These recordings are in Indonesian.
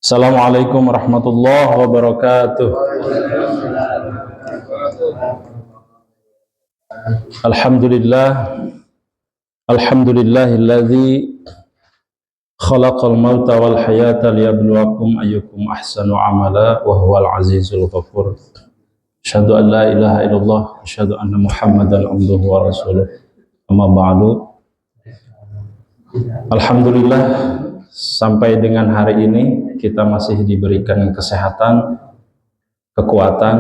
Assalamualaikum warahmatullahi wabarakatuh. Alhamdulillah, alhamdulillahilladzi khalaqal mauta wal hayata liyabluwakum ayyukum ahsanu amala wa huwal azizul ghafur. Asyhadu an la ilaha illallah, asyhadu anna Muhammadan abduhu wa rasuluh. Amma ba'du. Alhamdulillah, sampai dengan hari ini kita masih diberikan kesehatan, kekuatan,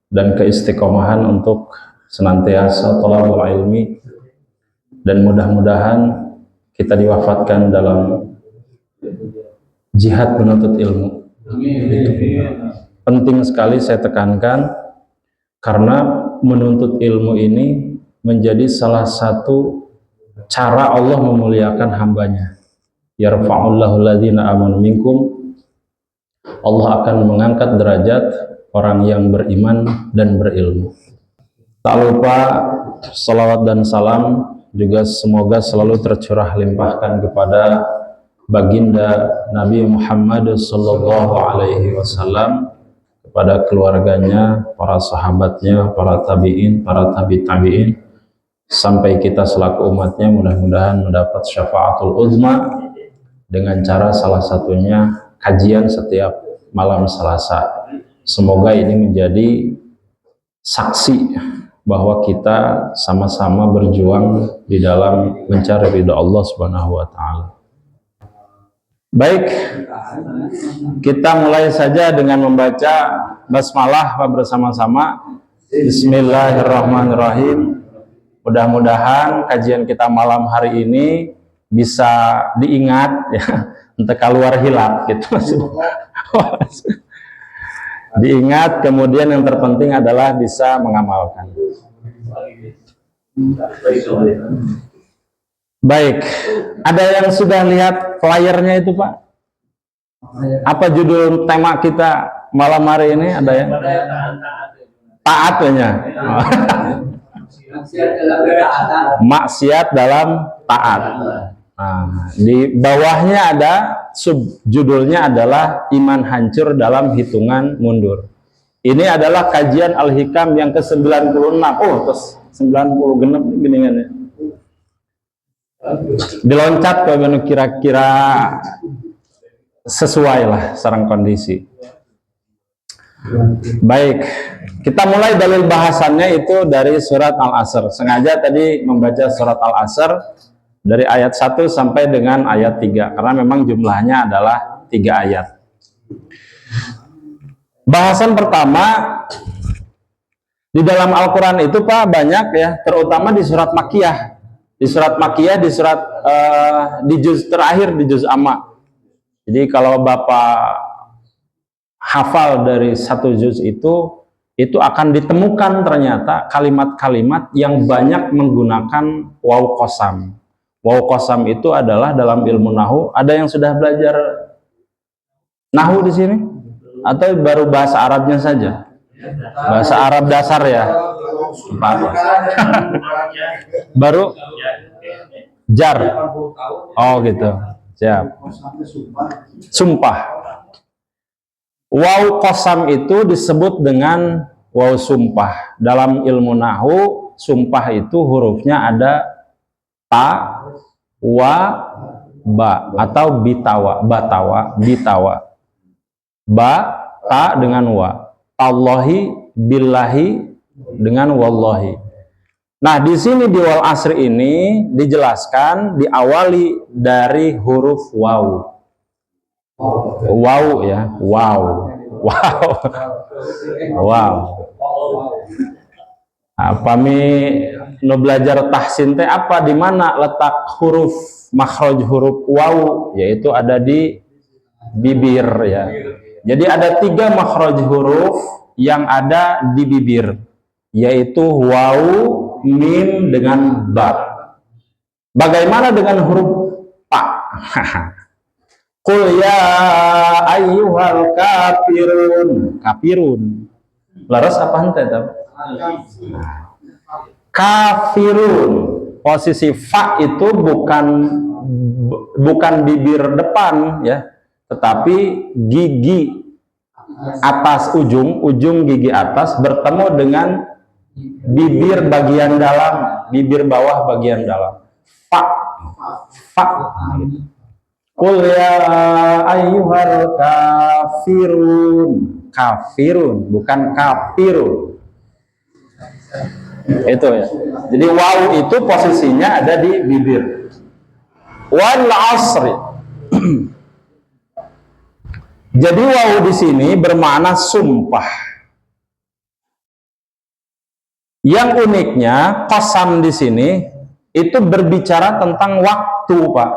dan keistiqomahan untuk senantiasa thalabul ilmi, dan mudah-mudahan kita diwafatkan dalam jihad menuntut ilmu. Penting sekali saya tekankan, karena menuntut ilmu ini menjadi salah satu cara Allah memuliakan hambanya. Yarfa'ullahu alladhina amanu minkum, Allah akan mengangkat derajat orang yang beriman dan berilmu. Tak lupa salawat dan salam juga semoga selalu tercurah limpahkan kepada baginda Nabi Muhammad sallallahu alaihi wasallam, kepada keluarganya, para sahabatnya, para tabi'in, para tabi'in, sampai kita selaku umatnya mudah-mudahan mendapat syafaatul uzma dengan cara salah satunya kajian setiap malam Selasa. Semoga ini menjadi saksi bahwa kita sama-sama berjuang di dalam mencari ridha Allah Subhanahu wa taala. Baik, kita mulai saja dengan membaca basmalah bersama-sama. Bismillahirrahmanirrahim. Mudah-mudahan kajian kita malam hari ini bisa diingat ya, entah keluar hilap gitu maksudnya. Diingat, kemudian yang terpenting adalah bisa mengamalkan. Baik, ada yang sudah lihat flyernya itu Pak? Apa judul tema kita malam hari ini? Ada ya? Taatnya. Maksiat dalam taat. Nah, di bawahnya ada subjudulnya adalah iman hancur dalam hitungan mundur. Ini adalah kajian Al-Hikam yang ke-96. Oh, terus 90 genep geningannya. Diloncat ke kira-kira sesuai lah sarang kondisi. Baik, kita mulai dalil bahasannya itu dari surat Al-Asr. Sengaja tadi membaca surat Al-Asr dari ayat 1 sampai dengan ayat 3 karena memang jumlahnya adalah 3 ayat. Bahasan pertama di dalam Al-Quran itu Pak banyak ya, terutama di surat Makkiyah. Di surat Makkiyah, di surat di juz terakhir, di juz Amma. Jadi kalau Bapak hafal dari satu juz itu akan ditemukan ternyata kalimat-kalimat yang banyak menggunakan waw qasam. Waw qasam itu adalah dalam ilmu nahu. Ada yang sudah belajar nahu di sini? Atau baru bahasa Arabnya saja? Bahasa Arab dasar ya? Baru? Jar? Oh gitu. Siap. Sumpah. Waw qasam itu disebut dengan waw sumpah. Dalam ilmu nahu, sumpah itu hurufnya ada ta, wa, ba, atau bitawa, batawa, bitawa. Ba, ta dengan wa. Allahi, billahi dengan wallahi. Nah, di sini di wal asri ini dijelaskan diawali dari huruf waw. Wow ya, wow, wow, wow. Apa no belajar tahsin teh apa di mana letak huruf makhraj huruf waw, yaitu ada di bibir ya. Jadi ada 3 makhraj huruf yang ada di bibir, yaitu waw, mim dengan ba. Bagaimana dengan huruf pa? Qul ya ayyuhal kafirun. Kafirun. Laras apa henteu eta? Kafirun. Posisi fa itu bukan bukan bibir depan ya, tetapi gigi atas, ujung gigi atas bertemu dengan bibir bagian dalam, bibir bawah bagian dalam. Fa. Qul ya ayyuhal kafirun. Kafirun, bukan kafirun. Itu ya. Jadi waw itu posisinya ada di bibir. Wal asri. Jadi waw di sini bermakna sumpah. Yang uniknya qasam di sini itu berbicara tentang waktu, Pak.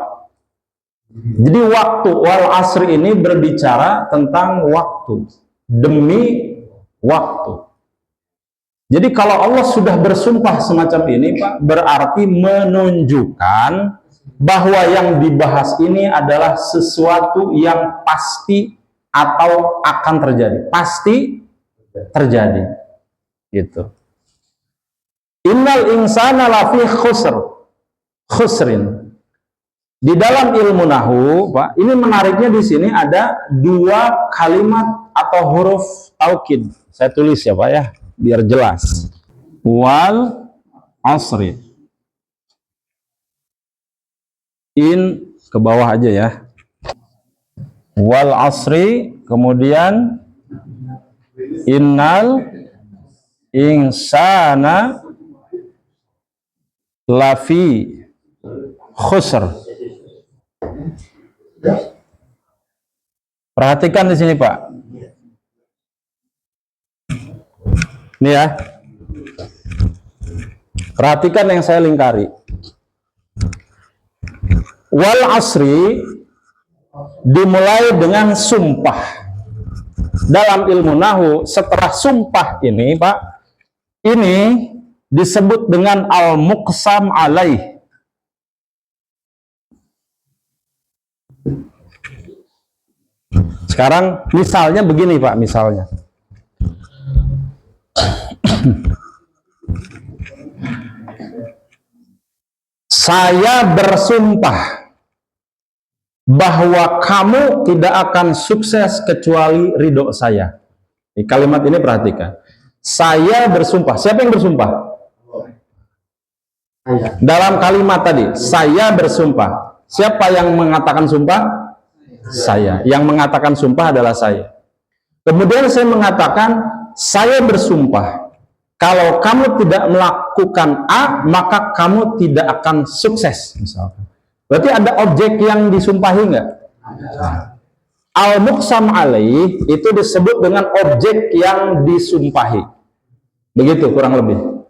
Jadi waktu, wal asri ini berbicara tentang waktu, demi waktu. Jadi kalau Allah sudah bersumpah semacam ini, Pak, berarti menunjukkan bahwa yang dibahas ini adalah sesuatu yang pasti atau akan terjadi. Pasti terjadi. Gitu. Innal insana lafi khusrin. Di dalam ilmu nahwu, Pak, ini menariknya di sini ada dua kalimat atau huruf taukid. Saya tulis ya, Pak ya, biar jelas. Wal asri. In ke bawah aja ya. Wal asri, kemudian innal insana lafi khusr. Perhatikan di sini, Pak. Ini ya. Perhatikan yang saya lingkari. Wal asri dimulai dengan sumpah. Dalam ilmu nahwu, setelah sumpah ini, Pak, ini disebut dengan al-muqsam alaih. Sekarang misalnya begini, Pak, misalnya. Saya bersumpah bahwa kamu tidak akan sukses kecuali ridho saya. Kalimat ini perhatikan. Saya bersumpah. Siapa yang bersumpah? Dalam kalimat tadi, saya bersumpah. Siapa yang mengatakan sumpah? Saya. Yang mengatakan sumpah adalah saya. Kemudian saya mengatakan, saya bersumpah. Kalau kamu tidak melakukan A, maka kamu tidak akan sukses. Misalkan. Berarti ada objek yang disumpahi nggak? Al-muqsam alaih itu disebut dengan objek yang disumpahi. Begitu kurang lebih.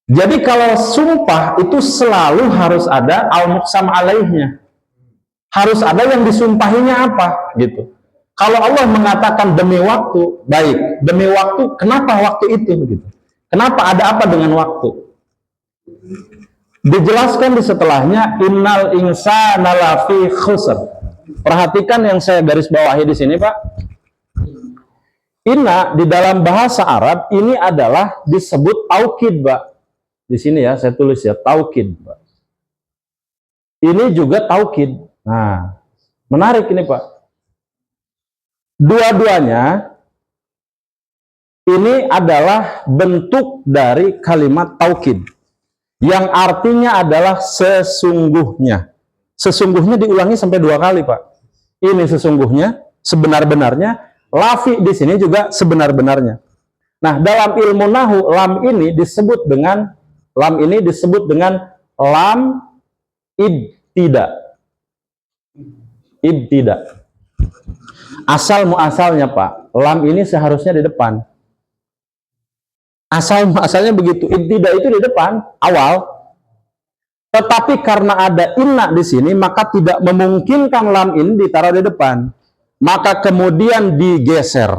Jadi kalau sumpah itu selalu harus ada al-muqsam alaihnya. Harus ada yang disumpahinya apa? Gitu. Kalau Allah mengatakan demi waktu, baik. Demi waktu, kenapa waktu itu? Begitu. Kenapa ada apa dengan waktu? Dijelaskan di setelahnya, innal insana lafi khusr. Perhatikan yang saya garis bawahi di sini, Pak. Inna di dalam bahasa Arab ini adalah disebut taukid, Pak. Di sini ya, saya tulis ya, taukid, Pak. Ini juga taukid. Nah, menarik ini, Pak. Dua-duanya ini adalah bentuk dari kalimat taukid yang artinya adalah sesungguhnya. Sesungguhnya diulangi sampai 2 kali, Pak. Ini sesungguhnya, sebenar-benarnya. Lafi di sini juga sebenar-benarnya. Nah, dalam ilmu nahwu lam ini disebut dengan lam ibtida. Ibtida. Asal muasalnya, Pak, lam ini seharusnya di depan. Asalnya begitu. Ibtida itu di depan, awal. Tetapi karena ada inna di sini, maka tidak memungkinkan lam ini ditaruh di depan. Maka kemudian digeser.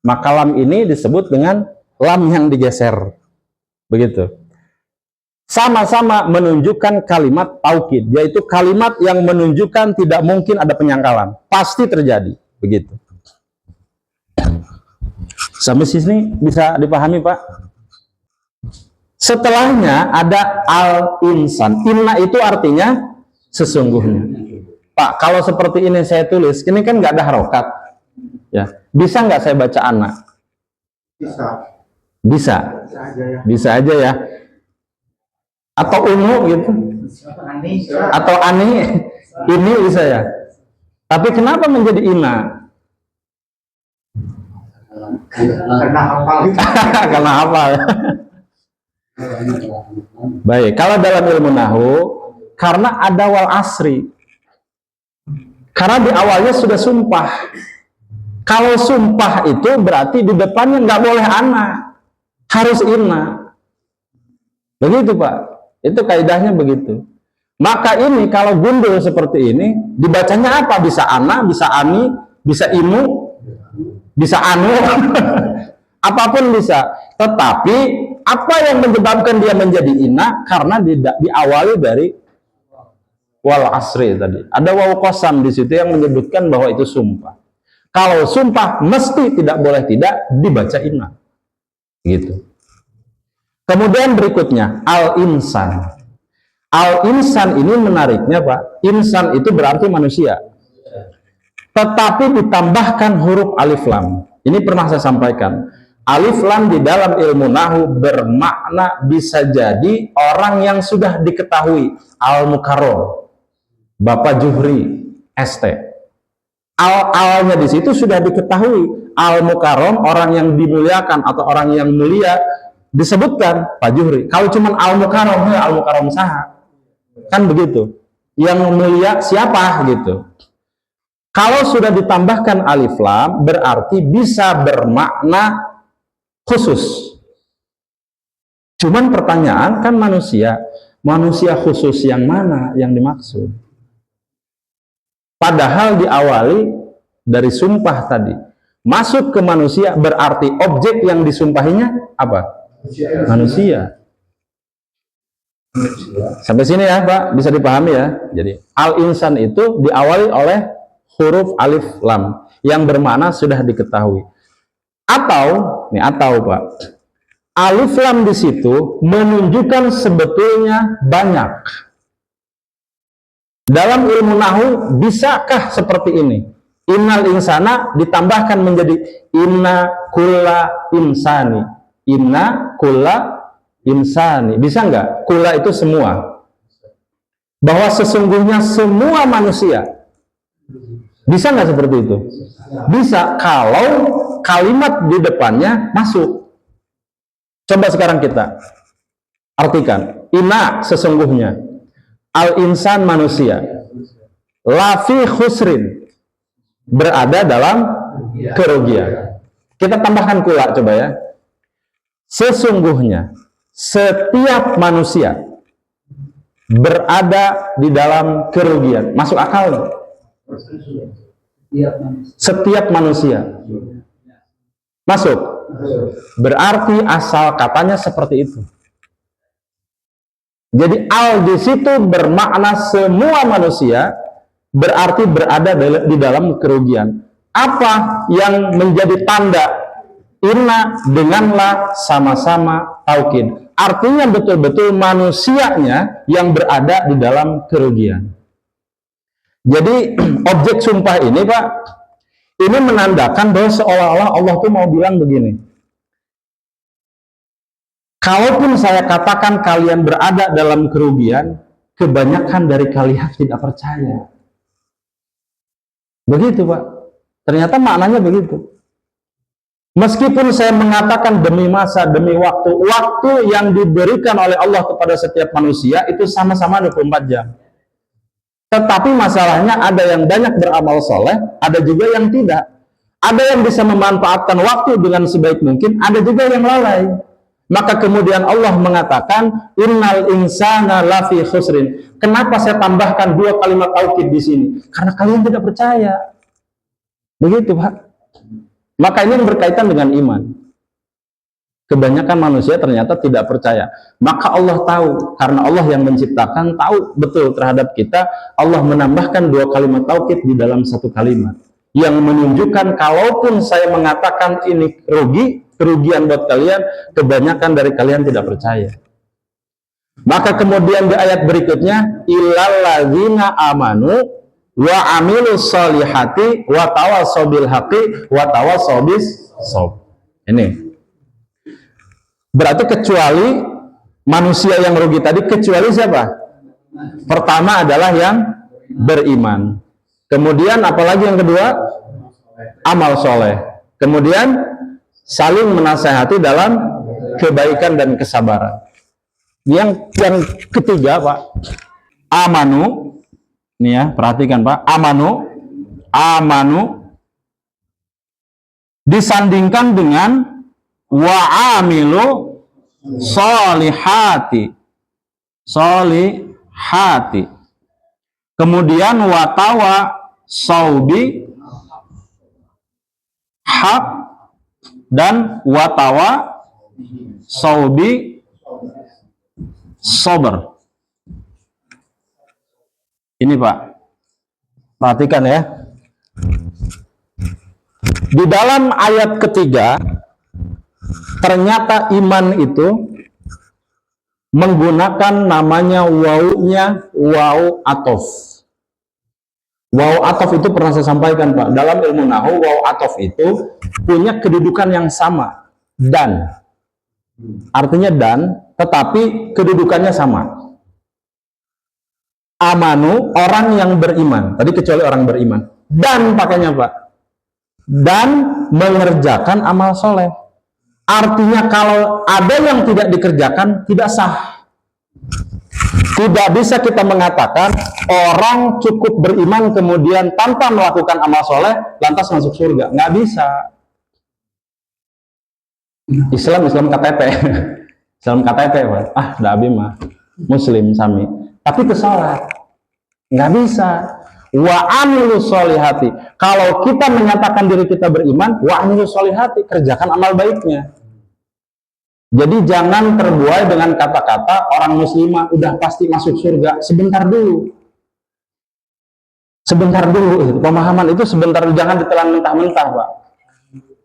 Maka lam ini disebut dengan lam yang digeser. Begitu. Sama-sama menunjukkan kalimat taukid, yaitu kalimat yang menunjukkan tidak mungkin ada penyangkalan. Pasti terjadi. Begitu. Sampai sini bisa dipahami, Pak? Setelahnya ada al-insan. Inna itu artinya sesungguhnya. Pak, kalau seperti ini saya tulis, ini kan nggak ada harokat, ya. Bisa nggak saya baca ana? Bisa. Bisa. Bisa aja ya. Atau ungu gitu. Atau ani, ini bisa ya. Tapi kenapa menjadi ina? Karena hafal. Karena hafal. Baik, kalau dalam ilmu nahu, karena ada wal asri. Karena di awalnya sudah sumpah. Kalau sumpah itu berarti di depannya nggak boleh ana, harus inna. Begitu Pak, itu kaidahnya begitu. Maka ini kalau gundul seperti ini, dibacanya apa? Bisa ana, bisa ani, bisa imu, bisa anu, apapun bisa. Tetapi apa yang menyebabkan dia menjadi inna? Karena diawali dari wal asri tadi. Ada waw qasam di situ yang menyebutkan bahwa itu sumpah. Kalau sumpah mesti tidak boleh tidak dibaca inna. Gitu. Kemudian berikutnya al-insan. Al-insan ini menariknya Pak. Insan itu berarti manusia. Tetapi ditambahkan huruf alif lam. Ini pernah saya sampaikan. Alif lam di dalam ilmu nahu bermakna bisa jadi orang yang sudah diketahui. Al-Mukarram, Bapak Juhri, ST. Al-alnya di situ sudah diketahui. Al-Mukarram, orang yang dimuliakan atau orang yang mulia, disebutkan Pak Juhri. Kalau cuma Al-Mukarram, Al-Mukarram sah. Kan begitu. Yang mulia siapa gitu. Kalau sudah ditambahkan alif lam, berarti bisa bermakna khusus. Cuman pertanyaan kan manusia khusus yang mana yang dimaksud? Padahal diawali dari sumpah tadi. Masuk ke manusia berarti objek yang disumpahinya apa? Manusia. Sampai sini ya Pak, bisa dipahami ya. Jadi al-insan itu diawali oleh huruf alif lam yang bermakna sudah diketahui. Atau Pak, alif lam di situ menunjukkan sebetulnya banyak. Dalam ilmu nahu bisakah seperti ini? Innal insana ditambahkan menjadi inna kulla insani. Inna kulla insani. Bisa nggak? Kulla itu semua. Bahwa sesungguhnya semua manusia. Bisa nggak seperti itu? Bisa kalau kalimat di depannya masuk. Coba sekarang kita artikan. Inna sesungguhnya. Al-insan manusia. Lafi khusrin. Berada dalam kerugian. Kita tambahkan kula coba ya. Sesungguhnya setiap manusia berada di dalam kerugian. Masuk akal nih? Setiap manusia. Masuk? Berarti asal katanya seperti itu. Jadi al di situ bermakna semua manusia berarti berada di dalam kerugian. Apa yang menjadi tanda inna denganlah sama-sama taukid? Artinya betul-betul manusianya yang berada di dalam kerugian. Jadi objek sumpah ini Pak, ini menandakan bahwa seolah-olah Allah tuh mau bilang begini. Kalaupun saya katakan kalian berada dalam kerugian, kebanyakan dari kalian tidak percaya. Begitu Pak. Ternyata maknanya begitu. Meskipun saya mengatakan demi masa, demi waktu yang diberikan oleh Allah kepada setiap manusia itu sama-sama 24 jam. Tetapi masalahnya ada yang banyak beramal soleh, ada juga yang tidak. Ada yang bisa memanfaatkan waktu dengan sebaik mungkin, ada juga yang lalai. Maka kemudian Allah mengatakan innal insana lafi khusrin. Kenapa saya tambahkan dua kalimat taukid di sini? Karena kalian tidak percaya. Begitu Pak. Maka ini berkaitan dengan iman. Kebanyakan manusia ternyata tidak percaya. Maka Allah tahu, karena Allah yang menciptakan, tahu betul terhadap kita. Allah menambahkan dua kalimat taukid di dalam satu kalimat yang menunjukkan kalaupun saya mengatakan ini kerugian buat kalian, kebanyakan dari kalian tidak percaya. Maka kemudian di ayat berikutnya, illal ladzina amanu wa amilus solihati wa tawassaw bil haqqi wa tawassaw bis sabr. Ini berarti kecuali manusia yang rugi tadi, kecuali siapa? Pertama adalah yang beriman. Kemudian apalagi yang kedua? Amal soleh. Kemudian saling menasehati dalam kebaikan dan kesabaran. Yang ketiga, Pak, amanu. Ini ya, perhatikan Pak, amanu disandingkan dengan wa'amilu solihati, kemudian watawa saubi hak dan watawa saubi sober. Ini Pak, perhatikan ya. Di dalam ayat ketiga, ternyata iman itu menggunakan namanya wawunya waw atof. Waw atof itu pernah saya sampaikan Pak, dalam ilmu nahu waw atof itu punya kedudukan yang sama, dan. Artinya dan, tetapi kedudukannya sama. Amanu, orang yang beriman. Tadi kecuali orang beriman. Dan pakainya Pak. Dan mengerjakan amal soleh. Artinya kalau ada yang tidak dikerjakan, tidak sah. Tidak bisa kita mengatakan orang cukup beriman kemudian tanpa melakukan amal soleh lantas masuk surga. Nggak bisa. Islam KTP. Islam KTP Pak. Dabi mah Muslim sami. Tapi ke sholat nggak bisa. Wa amilu solihati. Kalau kita menyatakan diri kita beriman, wa amilu solihati, kerjakan amal baiknya. Jadi jangan terbuai dengan kata-kata orang muslimah udah pasti masuk surga. Sebentar dulu. Pemahaman itu sebentar, jangan ditelan mentah-mentah Pak.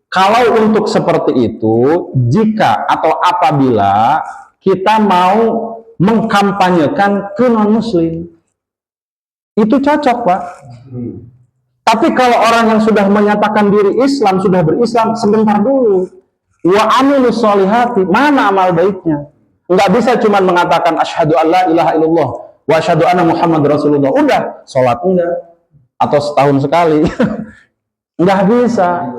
Kalau untuk seperti itu, jika atau apabila kita mau mengkampanyekan ke non-muslim, itu cocok Pak. Tapi kalau orang yang sudah menyatakan diri Islam, sudah berislam, sebentar dulu. Wa amilus solihati, mana amal baiknya? Enggak bisa cuma mengatakan asyhadu alla ilaha illallah wa asyhadu anna Muhammad Rasulullah. Udah, sholat enggak? Atau setahun sekali. Enggak bisa.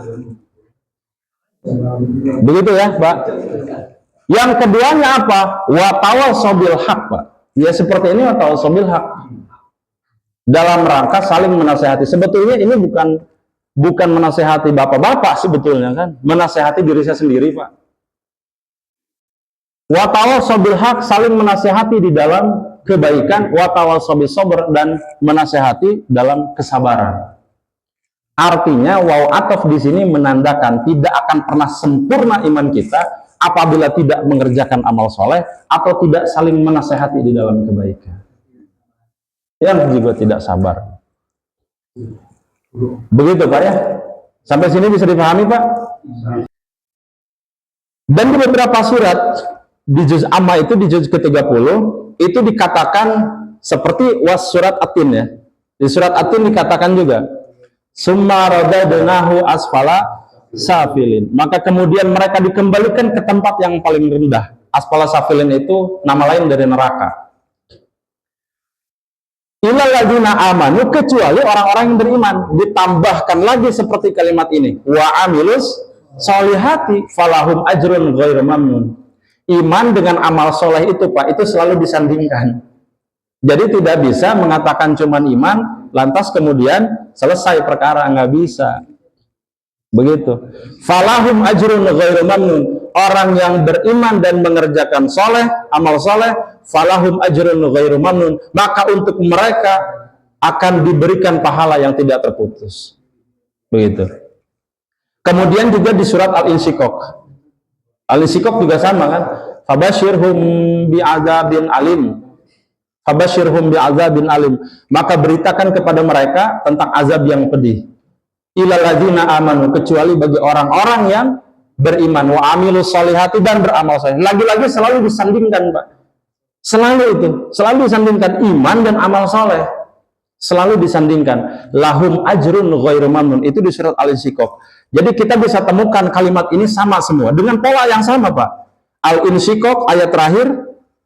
Begitu ya Pak. Yang keduanya apa? Wa tawassaw bil haq Pak. Ya seperti ini wa tawassaw bil haq. Dalam rangka saling menasehati. Sebetulnya ini bukan menasehati bapak-bapak sebetulnya kan. Menasehati diri saya sendiri Pak. Wa tawassaw bil haq, saling menasehati di dalam kebaikan, wa tawassaw bis sabr, dan menasehati dalam kesabaran. Artinya waw atof di sini menandakan tidak akan pernah sempurna iman kita apabila tidak mengerjakan amal soleh atau tidak saling menasehati di dalam kebaikan. Yang juga tidak sabar. Begitu Pak ya. Sampai sini bisa dipahami Pak? Dan di beberapa surat di juz amma itu, di juz ke-30 itu dikatakan seperti was surat Atin ya. Di surat Atin dikatakan juga summa radadnahu asfala safilin. Maka kemudian mereka dikembalikan ke tempat yang paling rendah. Asfala safilin itu nama lain dari neraka. Illal ladzina amanu, kecuali orang-orang yang beriman. Ditambahkan lagi seperti kalimat ini, wa amilus solihati falahum ajrun ghairu mamnun. Iman dengan amal soleh itu Pak, itu selalu disandingkan. Jadi tidak bisa mengatakan cuman iman lantas kemudian selesai perkara, nggak bisa. Begitu. Falahum ajrun ghairu mamnun. Orang yang beriman dan mengerjakan soleh, amal soleh, falahum ajrun ghairu mamnun, maka untuk mereka akan diberikan pahala yang tidak terputus. Begitu. Kemudian juga di surat Al-Insyiqaq. Al-Insyiqaq juga sama kan? Fabashirhum bi'adzabin alim. Fabashirhum bi'adzabin alim. Maka beritakan kepada mereka tentang azab yang pedih. Ilal ladzina amanu, kecuali bagi orang-orang yang beriman, wa amilus solihati, dan beramal soleh. Lagi-lagi selalu disandingkan Pak. Selalu itu, selalu disandingkan iman dan amal soleh. Selalu disandingkan. Lahum ajrun ghairu mamnun. Itu di surat Al-Insyiqaq. Jadi kita bisa temukan kalimat ini sama semua. Dengan pola yang sama, Pak. Al-Insyiqaq ayat terakhir.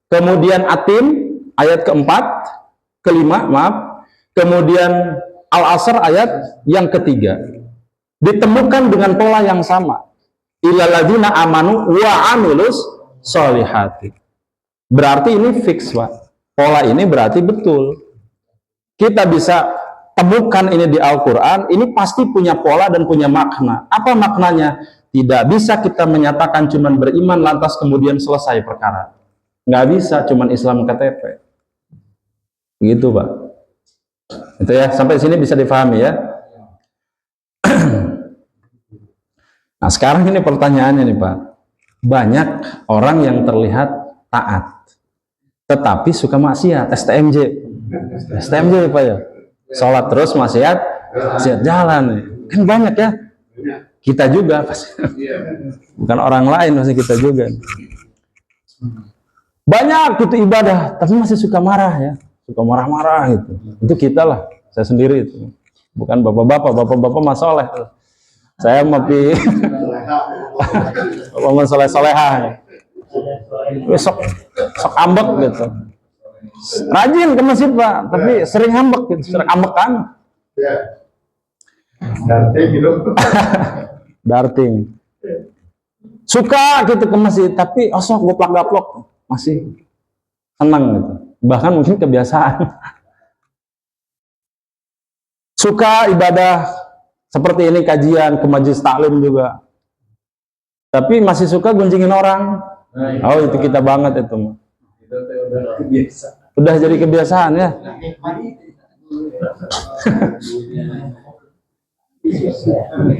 Kemudian Atin ayat keempat. Kelima, maaf. Kemudian Al-Asr ayat yang ketiga. Ditemukan dengan pola yang sama. Ilalladzina amanu wa amilus sholihati. Berarti ini fix, Pak. Pola ini berarti betul. Kita bisa temukan ini di Al-Quran, ini pasti punya pola dan punya makna. Apa maknanya? Tidak bisa kita menyatakan cuman beriman lantas kemudian selesai perkara. Nggak bisa cuman Islam KTP. Gitu, Pak. Itu ya, sampai sini bisa difahami ya. Nah, sekarang ini pertanyaannya nih, Pak. Banyak orang yang terlihat taat, tetapi suka maksiat, STMJ. STMJ Pak ya, sholat terus maksiat jalan, kan banyak ya. Kita juga pasti, bukan orang lain, masih kita juga. Banyak gitu ibadah, tapi masih suka marah ya, suka marah-marah gitu. Itu kita lah, saya sendiri itu, bukan bapak-bapak masoleh. Saya mapi bapak soleh-solehah, sok ambek gitu. Rajin ke masjid Pak, tapi sering ngambek gitu, sering ambekan. Darting gitu. Darting. Suka gitu ke masjid, tapi osok goplak-gaplok masih senang gitu. Bahkan mungkin kebiasaan. Suka ibadah seperti ini, kajian ke majelis taklim juga. Tapi masih suka gunjingin orang. Oh, itu kita banget itu. Udah jadi kebiasaan ya.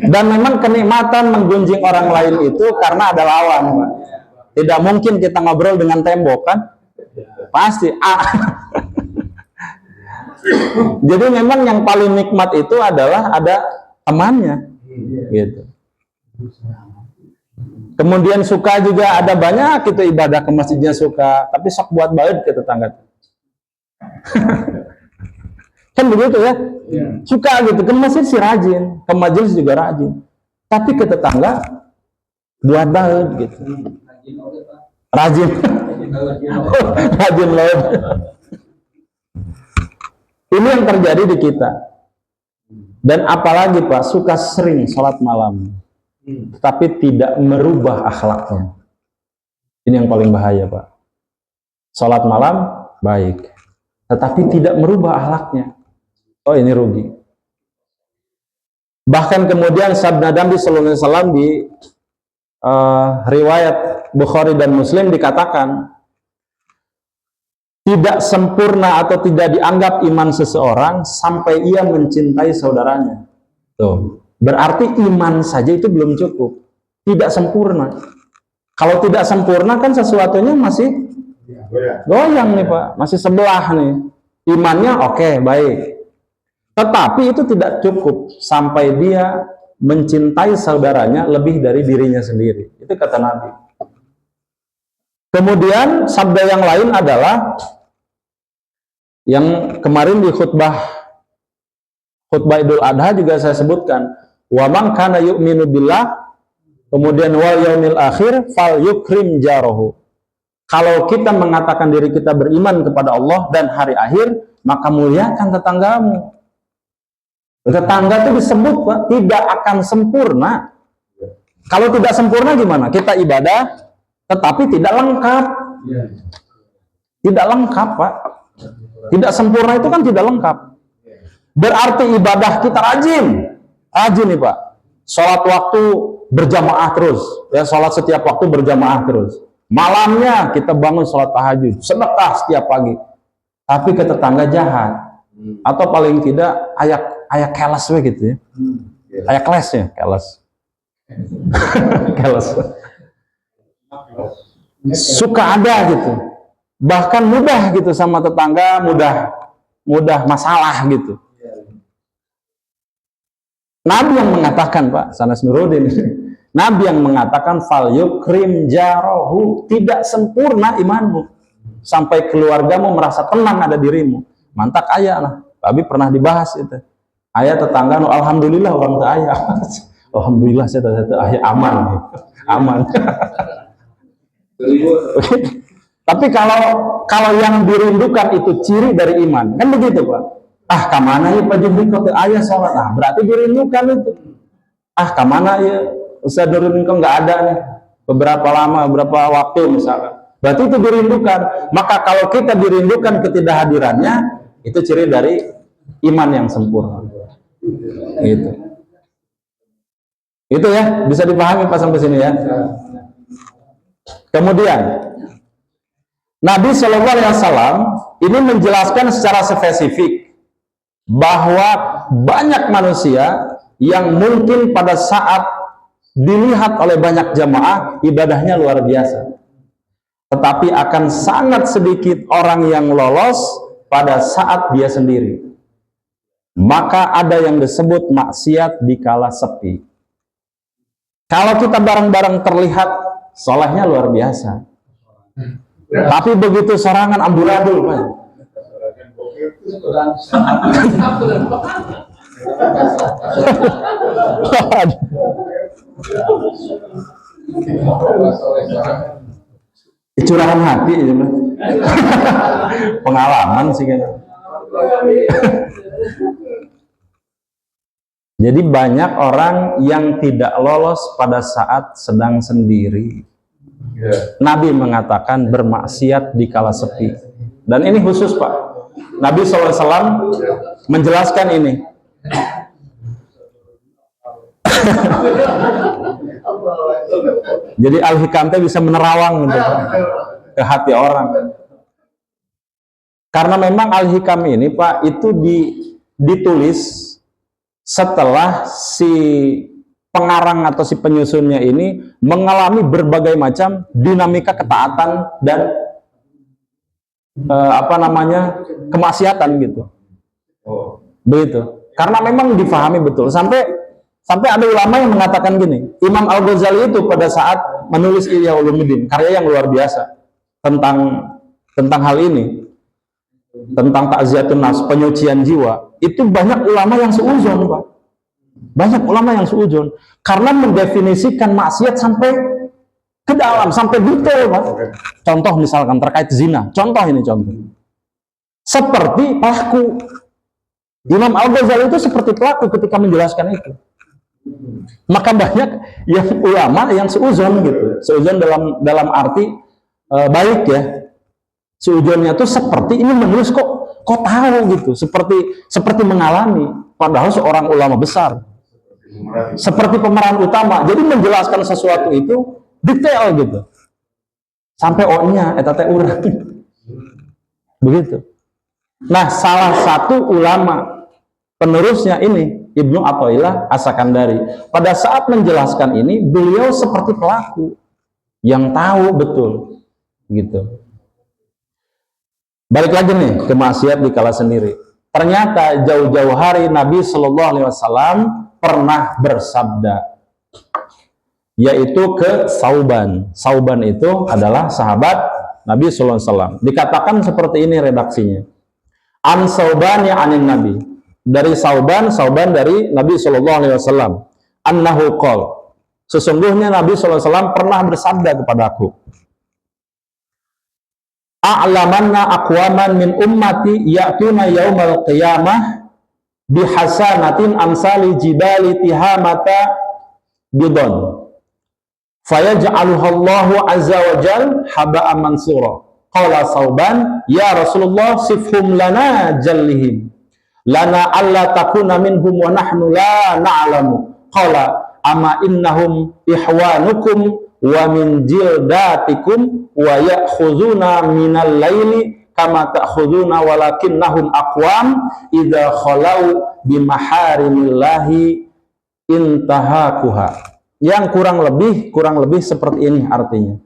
Dan memang kenikmatan menggunjing orang lain itu karena ada lawan, Pak. Tidak mungkin kita ngobrol dengan tembok kan? Pasti. Jadi memang yang paling nikmat itu adalah ada temannya, gitu. Kemudian suka juga ada banyak itu ibadah ke masjidnya suka, tapi sok buat balik ke tetangga. Kan begitu ya? Suka gitu, ke masjid sih rajin, ke majelis juga rajin. Tapi ke tetangga buat balik gitu. Rajin. Rajin laut. Ini yang terjadi di kita. Dan apalagi Pak, suka sering sholat malam. Tapi tidak merubah akhlaknya. Ini yang paling bahaya Pak. Sholat malam baik, tetapi tidak merubah akhlaknya. Oh, ini rugi. Bahkan kemudian sabda Nabi Sallallahu Alaihi Wasallam di riwayat Bukhari dan Muslim dikatakan, tidak sempurna atau tidak dianggap iman seseorang sampai ia mencintai saudaranya. Tuh. Berarti iman saja itu belum cukup, tidak sempurna. Kalau tidak sempurna kan sesuatunya masih goyang nih Pak, masih sebelah nih. Imannya oke, baik, tetapi itu tidak cukup sampai dia mencintai saudaranya lebih dari dirinya sendiri. Itu kata Nabi. Kemudian sabda yang lain adalah yang kemarin di khutbah Idul Adha juga saya sebutkan. Wa man kana yu'minu billah, kemudian wal yaumil akhir fal yukrim jarahu. Kalau kita mengatakan diri kita beriman kepada Allah dan hari akhir, maka muliakan tetanggamu. Tetangga itu disebut Pak, tidak akan sempurna. Kalau tidak sempurna gimana? Kita ibadah tetapi tidak lengkap. Tidak lengkap Pak. Tidak sempurna itu kan tidak lengkap. Berarti ibadah kita rajin nih Pak. Sholat waktu berjamaah terus, ya, sholat setiap waktu berjamaah terus. Malamnya kita bangun sholat tahajud, sedekah setiap pagi. Tapi ke tetangga jahat, atau paling tidak ayak keles we gitu ya. Ayak keles ya, keles. Keles. Suka ada gitu. Bahkan mudah gitu sama tetangga, mudah masalah gitu. Nabi yang mengatakan Pak, Sanas Nuruddin, Nabi yang mengatakan fal yukrim jarahu, tidak sempurna imanmu sampai keluargamu merasa tenang ada dirimu. Mantak ayah lah. Tapi pernah dibahas itu. Ayah tetangga, no, alhamdulillah orang tak ayah. Alhamdulillah saya ayah aman, aman. Tapi kalau yang dirindukan itu ciri dari iman, kan begitu Pak. Ah kamana ya Pak Jumri kau ayah sholat, nah berarti dirindukan itu. Ah kamana ya Ustaz Nurul kau nggak ada nih beberapa lama, beberapa waktu misalkan. Berarti itu dirindukan. Maka kalau kita dirindukan ketidakhadirannya, itu ciri dari iman yang sempurna. Gitu. Itu ya, bisa dipahami Pak sampai sini ya. Kemudian Nabi Shallallahu Alaihi Wasallam ini menjelaskan secara spesifik bahwa banyak manusia yang mungkin pada saat dilihat oleh banyak jamaah ibadahnya luar biasa, tetapi akan sangat sedikit orang yang lolos pada saat dia sendiri. Maka ada yang disebut maksiat di kala sepi. Kalau kita bareng-bareng terlihat solehnya luar biasa, tapi begitu sorangan amburadul Pak. Curahan hati itu Mas. Pengalaman sih kan. Jadi banyak orang yang tidak lolos pada saat sedang sendiri. Nabi mengatakan bermaksiat di kala sepi. Dan ini khusus Pak. Nabi SAW menjelaskan ini. Jadi Al-Hikam bisa menerawang gitu, ke hati orang. Karena memang Al-Hikam ini Pak itu ditulis setelah si pengarang atau si penyusunnya ini mengalami berbagai macam dinamika ketaatan dan kemaksiatan gitu. Begitu. Karena memang difahami betul. Sampai ada ulama yang mengatakan gini, Imam Al-Ghazali itu pada saat menulis Ihya Ulumuddin, karya yang luar biasa tentang hal ini, tentang ta'ziyatun nafs, penyucian jiwa, itu banyak ulama yang seuzon Pak. Banyak ulama yang seuzon karena mendefinisikan maksiat sampai ke dalam, sampai detail Pak. Contoh misalkan terkait zina, contoh. Seperti pelaku. Imam Al-Ghazali itu seperti pelaku ketika menjelaskan itu. Maka banyak yang ulama yang seuzon gitu. Seuzon dalam arti baik ya. Seuzonnya itu seperti ini menulis kok tahu gitu, seperti mengalami, padahal seorang ulama besar, seperti pemeran utama, jadi menjelaskan sesuatu itu detail gitu, sampai O-nya etate urang, begitu. Nah, salah satu ulama penerusnya ini Ibnu Athaillah As-Sakandari, pada saat menjelaskan ini beliau seperti pelaku yang tahu betul, gitu. Balik lagi nih ke maksiat di kala sendiri. Ternyata jauh-jauh hari Nabi Shallallahu Alaihi Wasallam pernah bersabda, yaitu ke Sauban. Sauban itu adalah sahabat Nabi Shallallahu Alaihi Wasallam. Dikatakan seperti ini redaksinya. An Sauban ya anin Nabi. Dari Sauban dari Nabi Shallallahu Alaihi Wasallam. Annahu qol. Sesungguhnya Nabi Shallallahu Alaihi Wasallam pernah bersabda kepadaku. A'lamanna aqwaman min ummati ya'tuna yaumal qiyamah bihasanatin amsali jibali tihamata bidon fayaj'aluhallahu azza wa jal haba'an mansura. Qala Sauban ya Rasulullah sifhum lana jallihim lana alla takuna minhum wa nahnu la na'lamu. Qala ama innahum ihwanukum wa min jildatikum wa ya'khuduna minal laili kama ta'khuduna walakinnahum aqwam idza khalau bimaharimillahi intahakuha. Yang kurang lebih seperti ini artinya.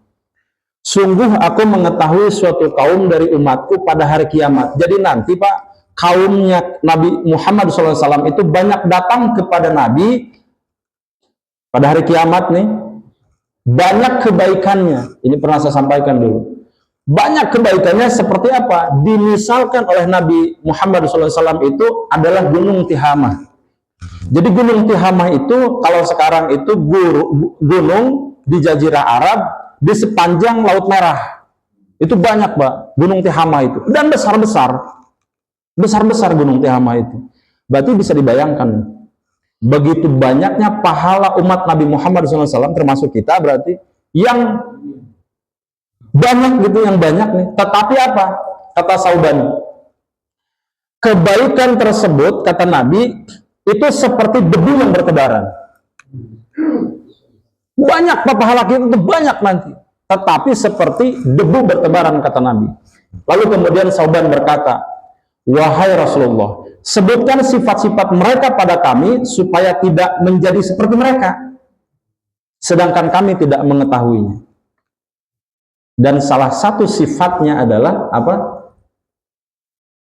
Sungguh aku mengetahui suatu kaum dari umatku pada hari kiamat. Jadi nanti Pak, kaumnya Nabi Muhammad SAW itu banyak datang kepada Nabi pada hari kiamat nih. Banyak kebaikannya, ini pernah saya sampaikan dulu. banyak kebaikannya seperti apa? Dimisalkan oleh Nabi Muhammad SAW itu adalah Gunung Tihamah. Jadi Gunung Tihamah itu kalau sekarang itu gunung di Jazirah Arab di sepanjang Laut Merah. Itu banyak, Pak, Gunung Tihamah itu. Dan besar-besar. Besar-besar Gunung Tihamah itu. Berarti bisa dibayangkan begitu banyaknya pahala umat Nabi Muhammad SAW termasuk kita berarti yang banyak gitu, yang banyak nih. Tetapi apa? Kata Saubani, kebaikan tersebut kata Nabi itu seperti debu yang bertebaran. Banyak pahala kita itu banyak nanti, tetapi seperti debu bertebaran kata Nabi. Lalu kemudian Sauban berkata, wahai Rasulullah, sebutkan sifat-sifat mereka pada kami supaya tidak menjadi seperti mereka, sedangkan kami tidak mengetahuinya. Dan salah satu sifatnya adalah apa?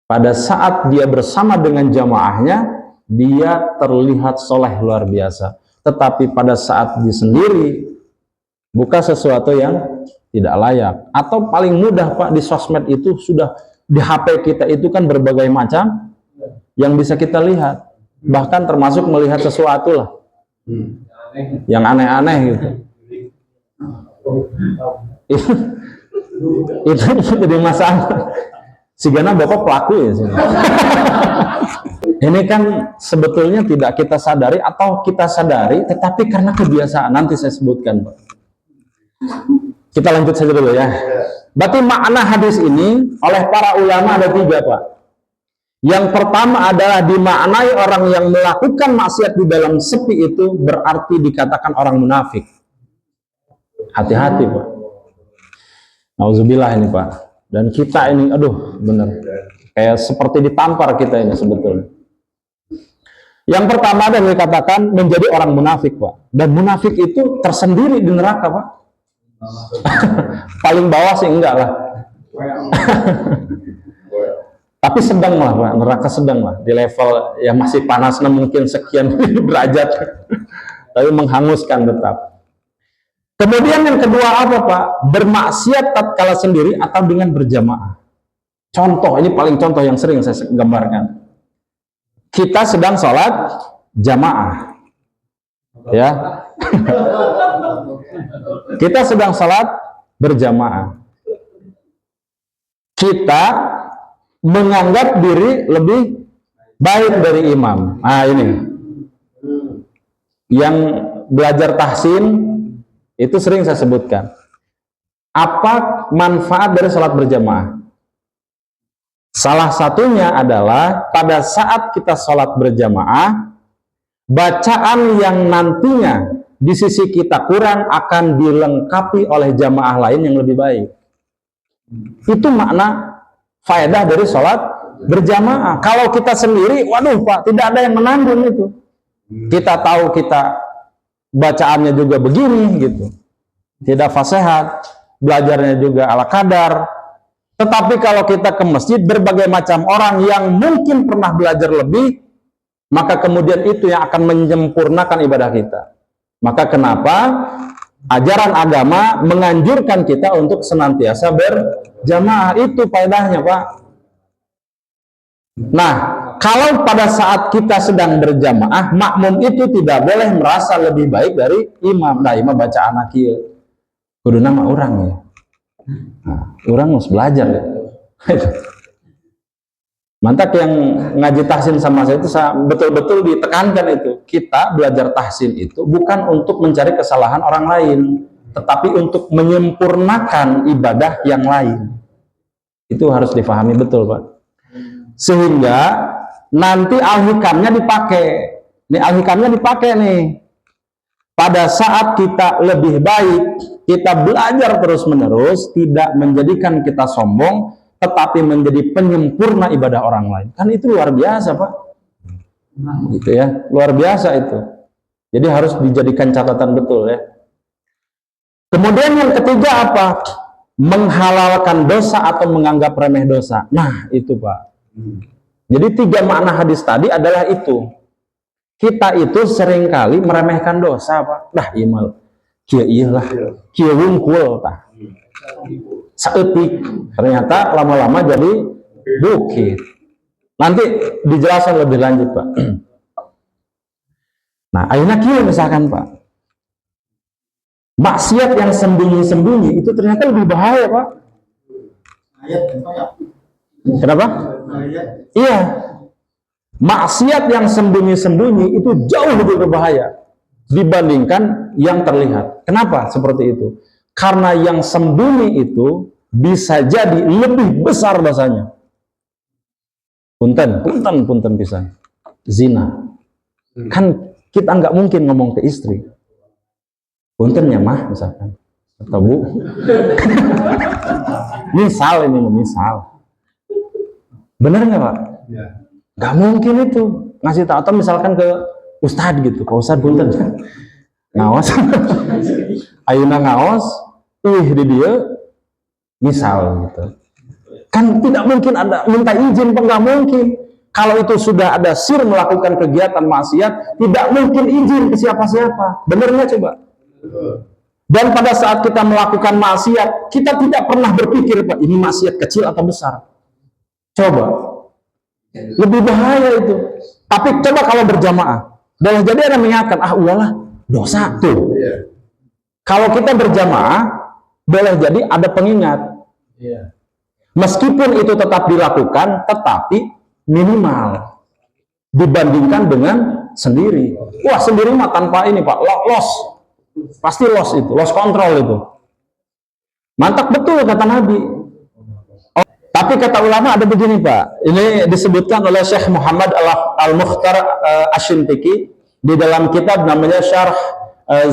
Pada saat dia bersama dengan jamaahnya, dia terlihat soleh luar biasa. Tetapi pada saat dia sendiri, buka sesuatu yang tidak layak. Atau paling mudah, Pak, di sosmed itu sudah, di HP kita itu kan berbagai macam yang bisa kita lihat. Bahkan termasuk melihat sesuatu lah yang aneh-aneh gitu. Itu jadi masalah. Sigana Bapak pelaku ya sini. Ini kan sebetulnya tidak kita sadari atau kita sadari, tetapi karena kebiasaan. Nanti saya sebutkan, Pak. Kita lanjut saja dulu ya. Berarti makna hadis ini oleh para ulama ada 3, Pak. Yang pertama adalah dimaknai orang yang melakukan maksiat di dalam sepi itu berarti dikatakan orang munafik. Hati-hati, Pak. Nauzubillah ini, Pak. Dan kita ini, aduh, bener. Kayak seperti ditampar kita ini sebetulnya. Yang pertama adalah dikatakan menjadi orang munafik, Pak. Dan munafik itu tersendiri di neraka, Pak. Paling bawah sih enggak lah. Tapi sedang lah, Pak. Neraka sedang lah. Di level yang masih panasnya mungkin sekian derajat. Tapi menghanguskan tetap. Kemudian yang kedua apa, Pak? Bermaksiat tatkala sendiri atau dengan berjamaah. Contoh, ini paling contoh yang sering saya gambarkan. Kita sedang sholat jamaah. Ya. Kita sedang sholat berjamaah. Kita menganggap diri lebih baik dari imam. Nah ini. Yang belajar tahsin itu sering saya sebutkan. Apa manfaat dari sholat berjamaah? Salah satunya adalah pada saat kita sholat berjamaah, bacaan yang nantinya di sisi kita kurang akan dilengkapi oleh jamaah lain yang lebih baik. Itu makna faedah dari sholat berjamaah. Kalau kita sendiri, waduh, Pak, tidak ada yang menanggung itu. Kita tahu kita bacaannya juga begini gitu, tidak fasihat, belajarnya juga ala kadar. Tetapi kalau kita ke masjid, berbagai macam orang yang mungkin pernah belajar lebih, maka kemudian itu yang akan menyempurnakan ibadah kita. Maka kenapa ajaran agama menganjurkan kita untuk senantiasa berjamaah? Itu faedahnya, Pak. Nah, kalau pada saat kita sedang berjamaah, makmum itu tidak boleh merasa lebih baik dari imam. Nah, imam baca anak kieu. Kudu nama orang ya. Nah, orang harus belajar ya. Mantap yang ngaji tahsin sama saya itu betul-betul ditekankan itu. Kita belajar tahsin itu bukan untuk mencari kesalahan orang lain, tetapi untuk menyempurnakan ibadah yang lain. Itu harus difahami betul, Pak. Sehingga nanti al-hikamnya dipakai. Nih al-hikamnya dipakai nih. Pada saat kita lebih baik, kita belajar terus-menerus, tidak menjadikan kita sombong, tetapi menjadi penyempurna ibadah orang lain. Kan itu luar biasa, Pak. Gitu ya, luar biasa itu. Jadi harus dijadikan catatan betul ya. Kemudian yang ketiga apa? Menghalalkan dosa atau menganggap remeh dosa. Nah, itu, Pak. Jadi 3 makna hadis tadi adalah itu. Kita itu seringkali meremehkan dosa, Pak. Dah imal. Kia iyalah. Kia wungkul, tah. saeutik, ternyata lama-lama jadi bukit. Nanti dijelaskan lebih lanjut, Pak. Nah, akhirnya kieu misalkan, Pak. Maksiat yang sembunyi-sembunyi itu ternyata lebih bahaya, Pak. Kenapa? Iya. Maksiat yang sembunyi-sembunyi itu jauh lebih berbahaya dibandingkan yang terlihat. Kenapa seperti itu? Karena yang sembunyi itu bisa jadi lebih besar dosanya. Punten pisan. Zina. Kan kita nggak mungkin ngomong ke istri. Punten ya mah misalkan. Atau bu. misal. Bener nggak Pak? Ya. Nggak mungkin itu ngasih tahu, atau misalkan ke ustadz gitu, Pak Ustadz punten ngawas ayeuna ngaos di dia misal gitu, kan tidak mungkin ada minta izin, nggak mungkin. Kalau itu sudah ada sir melakukan kegiatan maksiat, tidak mungkin izin ke siapa-siapa. Bener nggak coba? Dan pada saat kita melakukan maksiat, kita tidak pernah berpikir, Pak, ini maksiat kecil atau besar. Coba, lebih bahaya itu. Tapi coba kalau berjamaah, boleh jadi ada mengingatkan, udahlah, dosa tuh. Kalau kita berjamaah, boleh jadi ada pengingat. Meskipun itu tetap dilakukan, tetapi minimal dibandingkan dengan sendiri. Wah, sendiri mah tanpa ini, Pak, loss. Pasti loss itu, loss control itu. Mantap betul kata Nabi. Tapi kata ulama ada begini, Pak. Ini disebutkan oleh Syekh Muhammad Al-Mukhtar Ash-Shintiki di dalam kitab namanya Syarh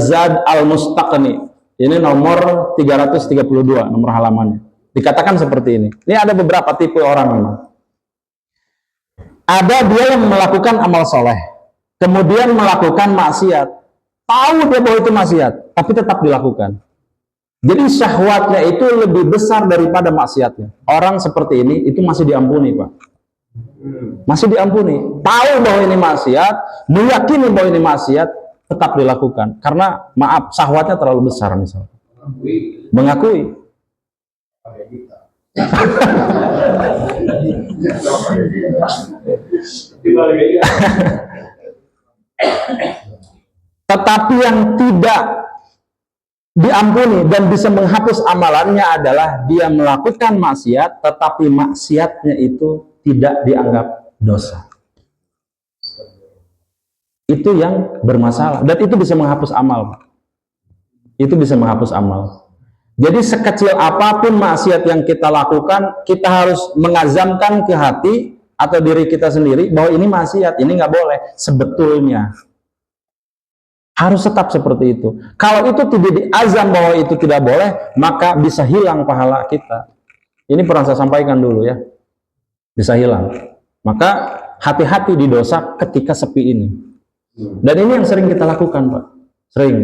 Zad Al-Mustaqni. Ini nomor 332, nomor halamannya. Dikatakan seperti ini. Ini ada beberapa tipe orang memang. Ada dia yang melakukan amal soleh, kemudian melakukan maksiat. Tahu dia bahwa itu maksiat, tapi tetap dilakukan. Jadi syahwatnya itu lebih besar daripada maksiatnya. Orang seperti ini itu masih diampuni, Pak. Masih diampuni. Tahu bahwa ini maksiat, meyakini bahwa ini maksiat, tetap dilakukan. Karena maaf, syahwatnya terlalu besar misalnya. Mengakui. Tetapi yang tidak diampuni dan bisa menghapus amalannya adalah dia melakukan maksiat, tetapi maksiatnya itu tidak dianggap dosa. Itu yang bermasalah, dan itu bisa menghapus amal. Itu bisa menghapus amal. Jadi sekecil apapun maksiat yang kita lakukan, kita harus mengazamkan ke hati atau diri kita sendiri bahwa ini maksiat, ini nggak boleh. Sebetulnya harus tetap seperti itu. Kalau itu tidak diazam bahwa itu tidak boleh, maka bisa hilang pahala kita. Ini pernah saya sampaikan dulu ya. Bisa hilang. Maka hati-hati di dosa ketika sepi ini. Dan ini yang sering kita lakukan, Pak. Sering.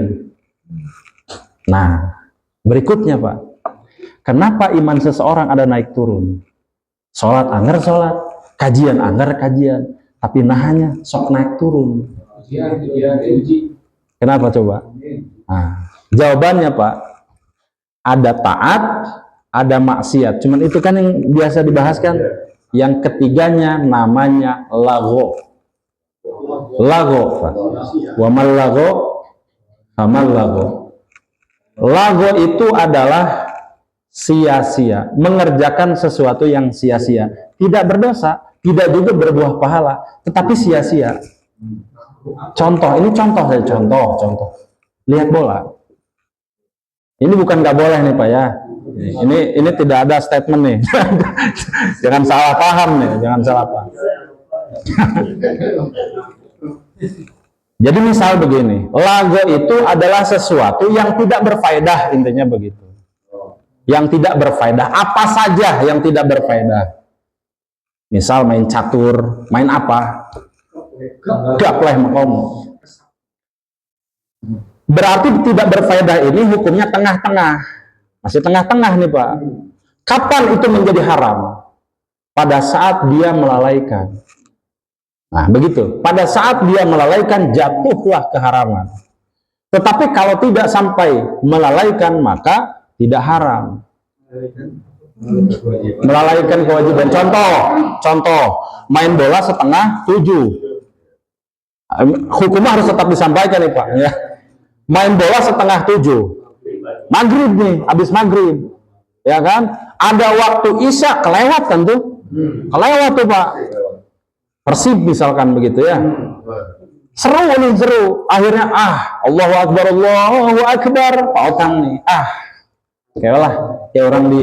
Nah, berikutnya, Pak. Kenapa iman seseorang ada naik turun? Sholat anggar sholat, kajian anggar kajian, tapi nahanya sok naik turun. Kenapa coba? Nah, jawabannya, Pak, ada taat, ada maksiat. Cuman itu kan yang biasa dibahaskan. Yang ketiganya namanya lago. Lago, Pak. Wamal lago, amal lago. Lago itu adalah sia-sia, mengerjakan sesuatu yang sia-sia, tidak berdosa, tidak juga berbuah pahala, tetapi sia-sia. Contoh, ini contoh saya, contoh. Lihat bola. Ini bukan nggak boleh nih, Pak ya. Ini tidak ada statement nih. Jangan salah paham nih, jangan salah paham. Jadi misal begini, lago itu adalah sesuatu yang tidak berfaedah, intinya begitu. Yang tidak berfaedah, apa saja yang tidak berfaedah. Misal main catur, main apa? Gapleh makom. Berarti tidak berfaedah ini hukumnya tengah-tengah. Masih tengah-tengah nih, Pak. Kapan itu menjadi haram? Pada saat dia melalaikan. Nah, begitu. Pada saat dia melalaikan, jatuhlah keharaman. Tetapi kalau tidak sampai melalaikan, maka tidak haram. Melalaikan kewajiban. Contoh, main bola setengah 7. Hukumnya harus tetap disampaikan nih Pak. Ya. Main bola setengah 7. Maghrib nih, habis maghrib. Ya kan? Ada waktu isya, kelewat kan tuh? Kelewat tuh Pak. Persib misalkan begitu ya. Seru nih, seru. Akhirnya Allahu Akbar, pautang nih. Kayak lah, kayak orang di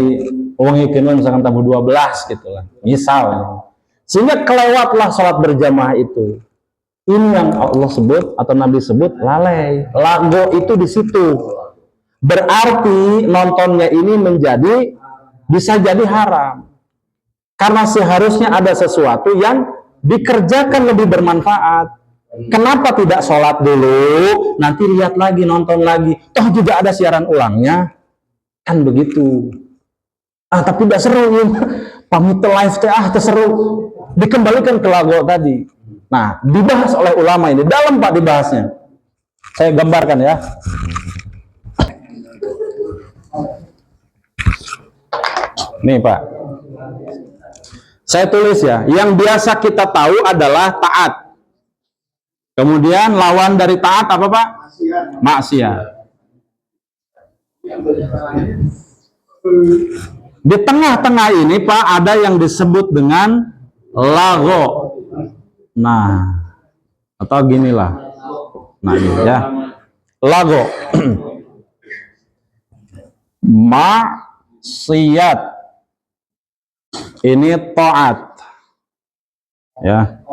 wongikeun misalkan tabu 12 gitu lah. Misal. Sehingga kelewatlah sholat berjamaah itu. Ini yang Allah sebut atau Nabi sebut lalai. Lago itu di situ. Berarti nontonnya ini bisa jadi haram. Karena seharusnya ada sesuatu yang dikerjakan lebih bermanfaat. Kenapa tidak sholat dulu, nanti lihat lagi, nonton lagi. Toh juga ada siaran ulangnya. Kan begitu. Tapi tidak seru. Pamit live seru. Dikembalikan ke lagu tadi. Nah, dibahas oleh ulama ini. Dalam Pak dibahasnya. Saya gambarkan ya. Nih Pak. Saya tulis ya. Yang biasa kita tahu adalah taat. Kemudian lawan dari taat apa Pak? Maksiat. Di tengah-tengah ini Pak ada yang disebut dengan lago. Nah, atau ginilah. Nah ini ya. Lago. Maksiat. Ini taat. Ya.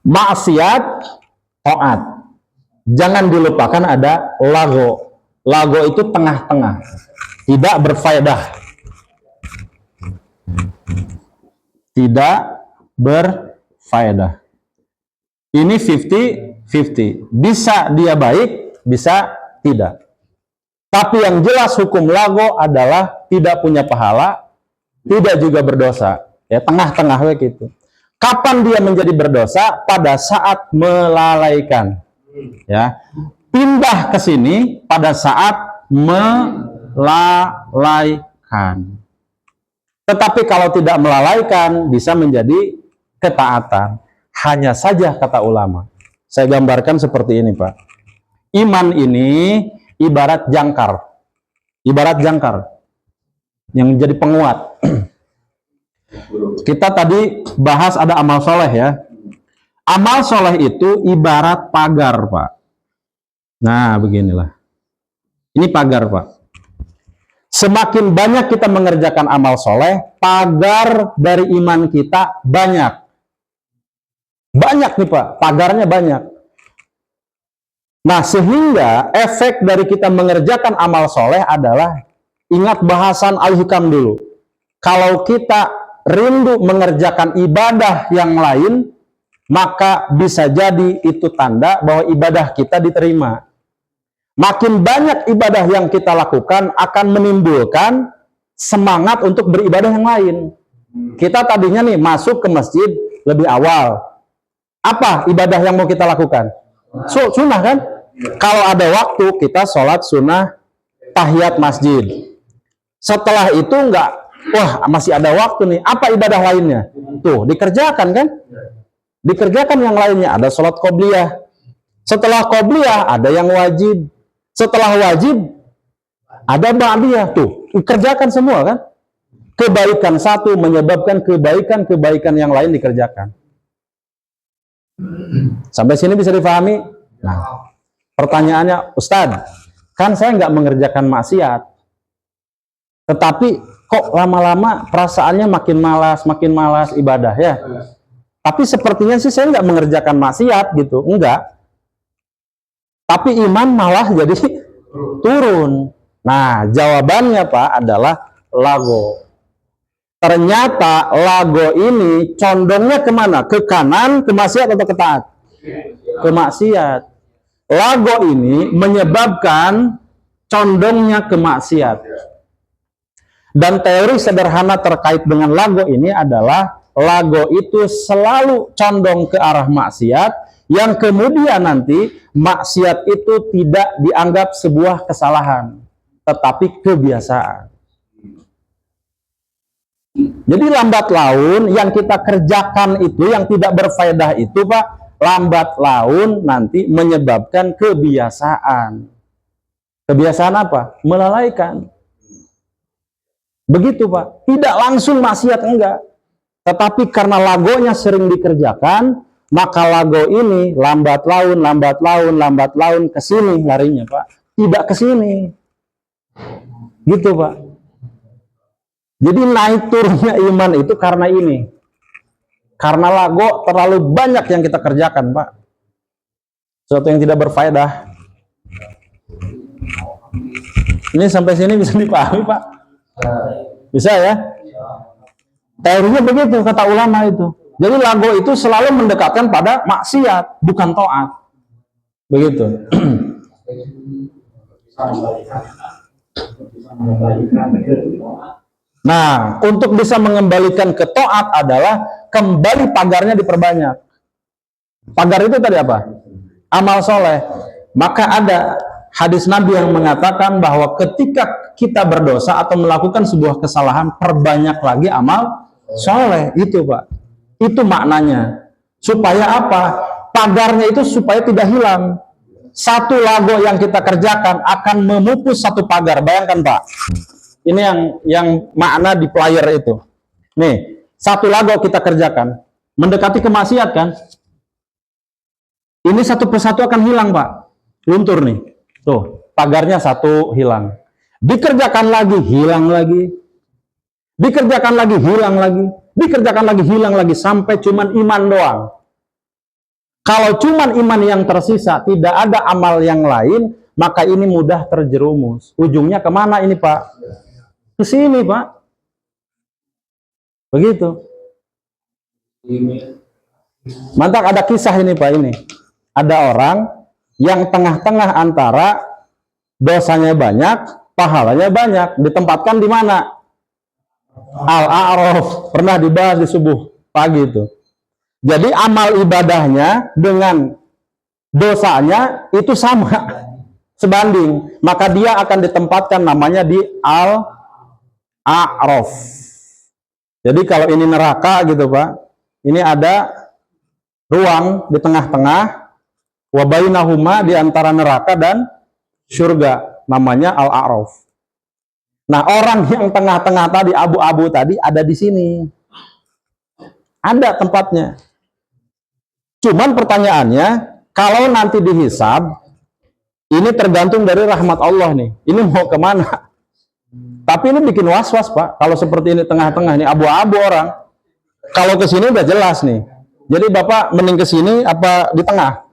Maksiat, taat. Jangan dilupakan ada lago. Lago itu tengah-tengah, tidak berfaedah, tidak berfaedah. Ini 50-50. Bisa dia baik, bisa tidak. Tapi yang jelas hukum lago adalah tidak punya pahala, tidak juga berdosa. Ya, tengah-tengah gitu. Kapan dia menjadi berdosa? Pada saat melalaikan. Ya. Pindah ke sini pada saat melalaikan. Tetapi kalau tidak melalaikan bisa menjadi ketaatan. Hanya saja kata ulama. Saya gambarkan seperti ini, Pak. Iman ini ibarat jangkar. Ibarat jangkar yang jadi penguat. Kita tadi bahas ada amal soleh ya. Amal soleh itu ibarat pagar, Pak. Nah, beginilah. Ini pagar, Pak. Semakin banyak kita mengerjakan amal soleh, pagar dari iman kita banyak. Banyak nih, Pak. Pagarnya banyak. Nah, sehingga efek dari kita mengerjakan amal soleh adalah, ingat bahasan Al-Hikam dulu. Kalau kita rindu mengerjakan ibadah yang lain, maka bisa jadi itu tanda bahwa ibadah kita diterima. Makin banyak ibadah yang kita lakukan akan menimbulkan semangat untuk beribadah yang lain. Kita tadinya nih masuk ke masjid lebih awal. Apa ibadah yang mau kita lakukan? Sunnah kan? Kalau ada waktu kita sholat sunnah tahiyat masjid. Setelah itu masih ada waktu nih. Apa ibadah lainnya? Tuh, dikerjakan kan? Dikerjakan yang lainnya. Ada sholat qobliyah. Setelah qobliyah ada yang wajib. Setelah wajib ada ba'diyah. Tuh, dikerjakan semua kan? Kebaikan satu menyebabkan kebaikan-kebaikan yang lain dikerjakan. Sampai sini bisa difahami? Nah, pertanyaannya, Ustadz, kan saya nggak mengerjakan maksiat, tetapi kok lama-lama perasaannya makin malas ibadah ya. Tapi sepertinya sih saya nggak mengerjakan maksiat gitu, enggak. Tapi iman malah jadi turun. Nah, jawabannya Pak adalah lago. Ternyata lago ini condongnya kemana? Ke kanan, ke maksiat atau ke taat? Ke maksiat. Lago ini menyebabkan condongnya ke maksiat. Dan teori sederhana terkait dengan lago ini adalah lago itu selalu condong ke arah maksiat, yang kemudian nanti maksiat itu tidak dianggap sebuah kesalahan, tetapi kebiasaan. Jadi lambat laun yang kita kerjakan itu, yang tidak berfaedah itu Pak, lambat laun nanti menyebabkan kebiasaan. Kebiasaan apa? Melalaikan. Begitu Pak. Tidak langsung maksiat, enggak. Tetapi karena lagonya sering dikerjakan, maka lago ini lambat laun ke sini larinya Pak. Tidak ke sini. Gitu Pak. Jadi naik turunnya iman itu karena ini. Karena lago terlalu banyak yang kita kerjakan Pak. Sesuatu yang tidak berfaedah. Ini sampai sini bisa dipahami Pak? Bisa ya? Teorinya begitu kata ulama itu. Jadi lago itu selalu mendekatkan pada maksiat, bukan taat. Begitu. Nah, untuk bisa mengembalikan ke taat adalah kembali pagarnya diperbanyak. Pagar itu tadi apa? Amal soleh. Maka ada hadis Nabi yang mengatakan bahwa ketika kita berdosa atau melakukan sebuah kesalahan, perbanyak lagi amal soleh. Itu Pak. Itu maknanya. Supaya apa? Pagarnya itu supaya tidak hilang. Satu lago yang kita kerjakan akan memupus satu pagar. Bayangkan Pak. Ini yang makna di player itu. Nih, satu lago kita kerjakan. Mendekati kemaksiat kan? Ini satu persatu akan hilang Pak. Luntur nih. Tuh, pagarnya satu hilang. Dikerjakan lagi, hilang lagi. Dikerjakan lagi, hilang lagi. Dikerjakan lagi, hilang lagi. Sampai cuman iman doang. Kalau cuman iman yang tersisa, tidak ada amal yang lain, maka ini mudah terjerumus. Ujungnya kemana ini Pak? Ke sini Pak. Begitu. Mantap, ada kisah ini Pak ini. Ada orang yang tengah-tengah antara dosanya banyak, pahalanya banyak, ditempatkan di mana? Al-A'raf, pernah dibahas di subuh pagi itu. Jadi amal ibadahnya dengan dosanya itu sama, sebanding. Maka dia akan ditempatkan namanya di Al-A'raf. Jadi kalau ini neraka gitu Pak, ini ada ruang di tengah-tengah, wa bainahuma, di antara neraka dan surga, namanya Al-A'raf. Nah, orang yang tengah-tengah tadi, abu-abu tadi, ada di sini. Ada tempatnya. Cuman pertanyaannya, kalau nanti dihisab, ini tergantung dari rahmat Allah nih. Ini mau kemana? Tapi ini bikin was-was Pak. Kalau seperti ini tengah-tengah, ini abu-abu orang. Kalau ke sini udah jelas nih. Jadi Bapak mending ke sini apa di tengah?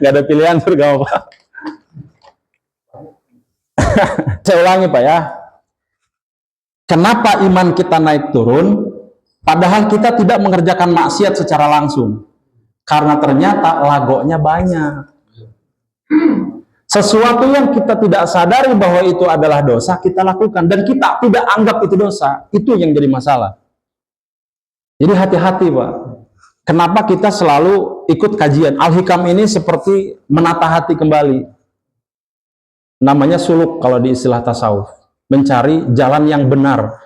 Gak ada pilihan surga Pak. Saya ulangi Pak ya. Kenapa iman kita naik turun padahal kita tidak mengerjakan maksiat secara langsung? Karena ternyata lagonya banyak. Sesuatu yang kita tidak sadari bahwa itu adalah dosa, kita lakukan dan kita tidak anggap itu dosa. Itu yang jadi masalah. Jadi hati-hati Pak. Kenapa kita selalu ikut kajian? Al-Hikam ini seperti menata hati kembali. Namanya suluk kalau di istilah tasawuf. Mencari jalan yang benar.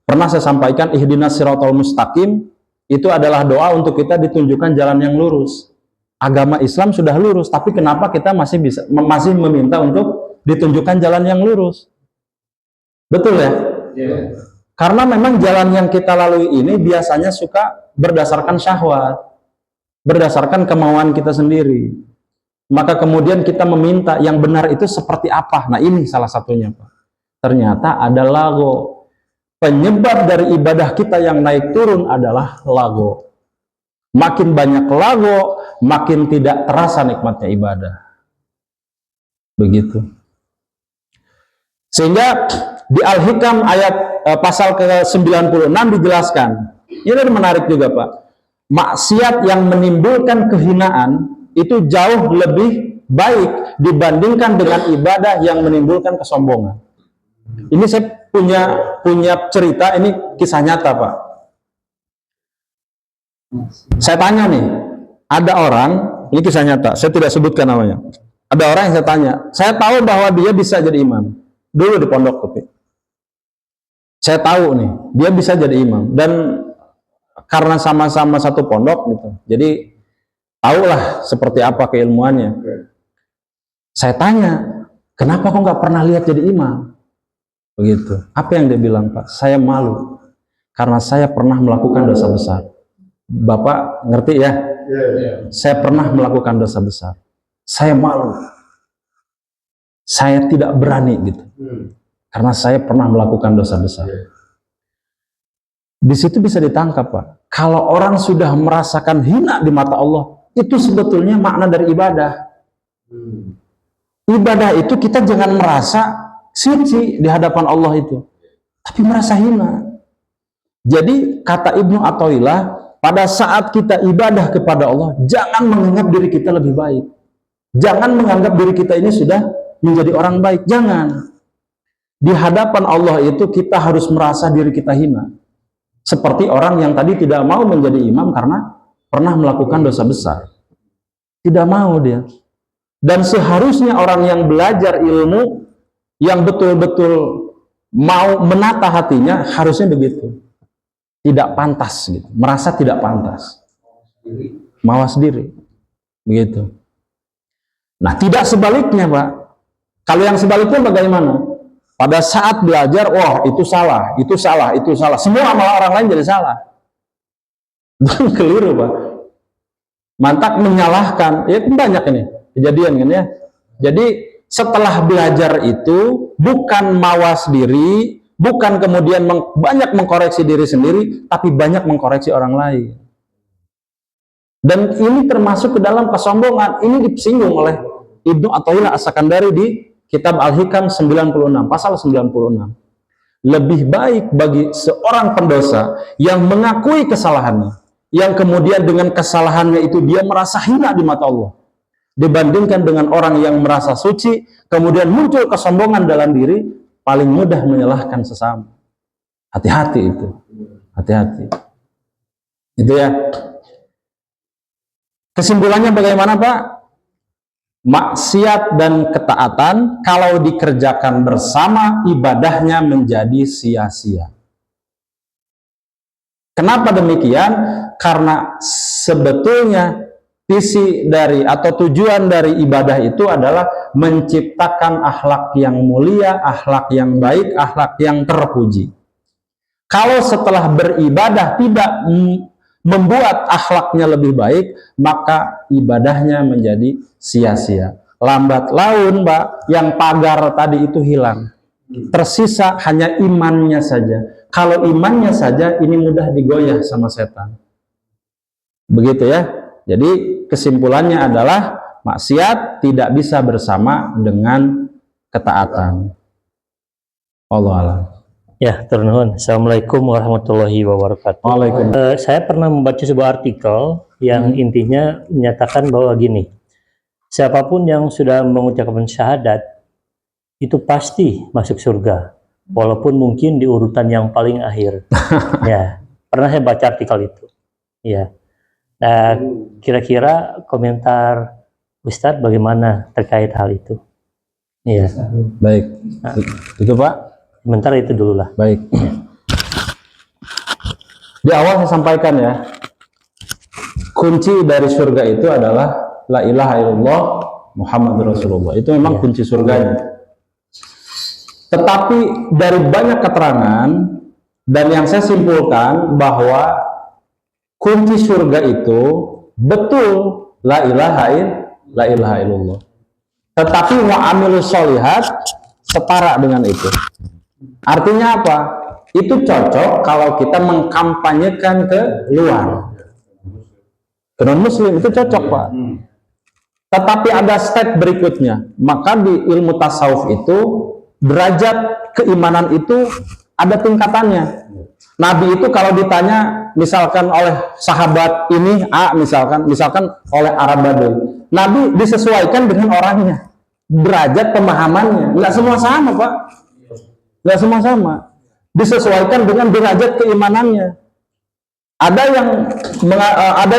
Pernah saya sampaikan, ihdinas siratal mustaqim, itu adalah doa untuk kita ditunjukkan jalan yang lurus. Agama Islam sudah lurus, tapi kenapa kita masih meminta untuk ditunjukkan jalan yang lurus? Betul ya? Yeah. Karena memang jalan yang kita lalui ini biasanya suka berdasarkan syahwat, berdasarkan kemauan kita sendiri. Maka kemudian kita meminta yang benar itu seperti apa? Nah ini salah satunya Pak. Ternyata ada lago. Penyebab dari ibadah kita yang naik turun adalah lago. Makin banyak lago, makin tidak terasa nikmatnya ibadah. Begitu. Sehingga di Al-Hikam ayat pasal ke-96 dijelaskan. Ini menarik juga Pak. Maksiat yang menimbulkan kehinaan itu jauh lebih baik dibandingkan dengan ibadah yang menimbulkan kesombongan. Ini saya punya cerita, ini kisah nyata Pak. Saya tanya nih, ada orang, ini kisah nyata, saya tidak sebutkan namanya. Ada orang yang saya tanya, saya tahu bahwa dia bisa jadi imam. Dulu di pondok kopi. Saya tahu nih, dia bisa jadi imam. Dan karena sama-sama satu pondok gitu, jadi tahulah seperti apa keilmuannya. Saya tanya, kenapa kok nggak pernah lihat jadi imam? Begitu. Apa yang dia bilang, Pak? Saya malu karena saya pernah melakukan dosa besar. Bapak ngerti ya? Saya pernah melakukan dosa besar. Saya malu. Saya tidak berani gitu. Karena saya pernah melakukan dosa besar. Di situ bisa ditangkap, Pak. Kalau orang sudah merasakan hina di mata Allah, itu sebetulnya makna dari ibadah. Ibadah itu kita jangan merasa suci di hadapan Allah itu, tapi merasa hina. Jadi kata Ibnu Athaillah, pada saat kita ibadah kepada Allah, jangan menganggap diri kita lebih baik. Jangan menganggap diri kita ini sudah menjadi orang baik. Jangan. Di hadapan Allah itu kita harus merasa diri kita hina. Seperti orang yang tadi tidak mau menjadi imam karena pernah melakukan dosa besar. Tidak mau dia. Dan seharusnya orang yang belajar ilmu, yang betul-betul mau menata hatinya, harusnya begitu. Tidak pantas gitu, merasa tidak pantas. Mawas diri. Begitu. Nah, tidak sebaliknya, Pak. Kalau yang sebaliknya bagaimana? Pada saat belajar, wah itu salah, itu salah, itu salah. Semua malah orang lain jadi salah. Keliru, Pak. Mantap menyalahkan. Ya banyak ini kejadian kan ya. Jadi setelah belajar itu bukan mawas diri, bukan kemudian banyak mengkoreksi diri sendiri, tapi banyak mengkoreksi orang lain. Dan ini termasuk ke dalam kesombongan. Ini disinggung oleh Ibnu Athaillah As-Sakandari di Kitab Al-Hikam 96, pasal 96. Lebih baik bagi seorang pendosa yang mengakui kesalahannya, yang kemudian dengan kesalahannya itu dia merasa hina di mata Allah, dibandingkan dengan orang yang merasa suci, kemudian muncul kesombongan dalam diri, paling mudah menyalahkan sesama. Hati-hati itu. Hati-hati. Itu ya. Kesimpulannya bagaimana, Pak? Maksiat dan ketaatan kalau dikerjakan bersama, ibadahnya menjadi sia-sia. Kenapa demikian? Karena sebetulnya visi dari atau tujuan dari ibadah itu adalah menciptakan akhlak yang mulia, akhlak yang baik, akhlak yang terpuji. Kalau setelah beribadah tidak membuat akhlaknya lebih baik, maka ibadahnya menjadi sia-sia. Lambat laun, Mbak, yang pagar tadi itu hilang. Tersisa hanya imannya saja. Kalau imannya saja, ini mudah digoyah sama setan. Begitu ya. Jadi kesimpulannya adalah maksiat tidak bisa bersama dengan ketaatan. Allah a'lam. Ya, turun nuhun. Assalamualaikum warahmatullahi wabarakatuh. Waalaikumsalam. Saya pernah membaca sebuah artikel yang intinya menyatakan bahwa gini, siapapun yang sudah mengucapkan syahadat itu pasti masuk surga, walaupun mungkin di urutan yang paling akhir. Ya, pernah saya baca artikel itu. Ya, nah, kira-kira komentar Ustadz bagaimana terkait hal itu? Iya. Baik. Nah, itu Pak. sementara itu dulu lah. Baik. Di awal saya sampaikan ya, kunci dari surga itu adalah la ilaha illallah Muhammadur Rasulullah. Itu memang kunci surganya. Tetapi dari banyak keterangan dan yang saya simpulkan bahwa kunci surga itu betul la ilaha illallah. Tetapi wa amilus sholihat setara dengan itu. Artinya apa? Itu cocok kalau kita mengkampanyekan ke luar. Ke non-muslim itu cocok, Pak. Tetapi ada step berikutnya. Maka di ilmu tasawuf itu derajat keimanan itu ada tingkatannya. Nabi itu kalau ditanya misalkan oleh sahabat ini A misalkan oleh Arab Badui, Nabi disesuaikan dengan orangnya, derajat pemahamannya. Nggak semua sama, Pak. Nggak semua sama. Disesuaikan dengan derajat keimanannya. Ada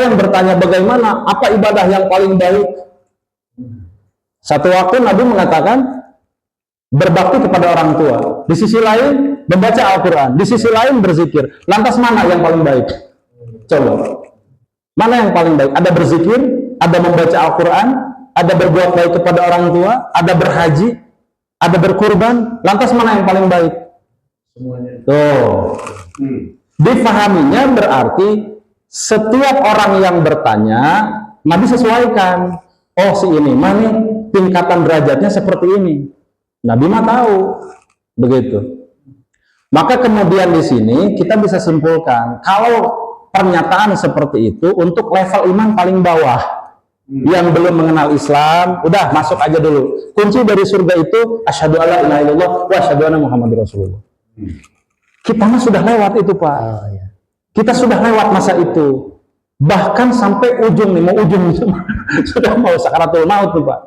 yang bertanya bagaimana, apa ibadah yang paling baik? Satu waktu Nabi mengatakan berbakti kepada orang tua. Di sisi lain membaca Al-Quran. Di sisi lain berzikir. Lantas mana yang paling baik? Coba. Mana yang paling baik? Ada berzikir, ada membaca Al-Quran, ada berbuat baik kepada orang tua, ada berhaji, ada berkurban. Lantas mana yang paling baik? Semuanya. Tuh. Difahaminya berarti setiap orang yang bertanya, Nabi sesuaikan. Oh, si ini mah nih tingkatan derajatnya seperti ini. Nabi mah tahu. Begitu. Maka kemudian di sini kita bisa simpulkan, kalau pernyataan seperti itu untuk level iman paling bawah, yang belum mengenal Islam, udah masuk aja dulu. Kunci dari surga itu asyhadu alla ilaha illallah wa asyhadu anna muhammadar rasulullah. Kita mah sudah lewat itu, Pak. Kita sudah lewat masa itu. Bahkan sampai ujung nih, mau ujung sudah mau sakaratul maut nih, Pak.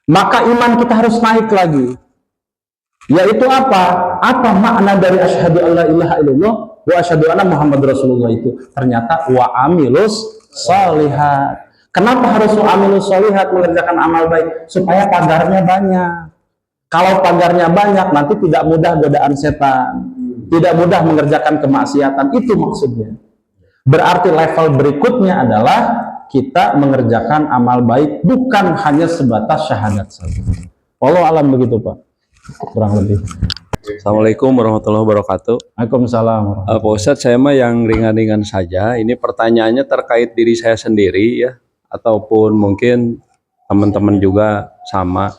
Maka iman kita harus naik lagi. Yaitu apa? Apa makna dari asyhadu alla ilaha illallah wa asyhadu anna muhammadar rasulullah itu? Ternyata wa amilus shalihat. Kenapa harus wa amilus shalihat, mengerjakan amal baik? Supaya pagarnya banyak. Kalau pagarnya banyak, nanti tidak mudah godaan setan, tidak mudah mengerjakan kemaksiatan. Itu maksudnya. Berarti level berikutnya adalah kita mengerjakan amal baik, bukan hanya sebatas syahadat saja. Wallahu alam begitu, Pak. Kurang lebih. Assalamualaikum warahmatullahi wabarakatuh. Waalaikumsalam. Pak Ustadz, saya mah yang ringan-ringan saja. Ini pertanyaannya terkait diri saya sendiri ya, ataupun mungkin teman-teman juga sama.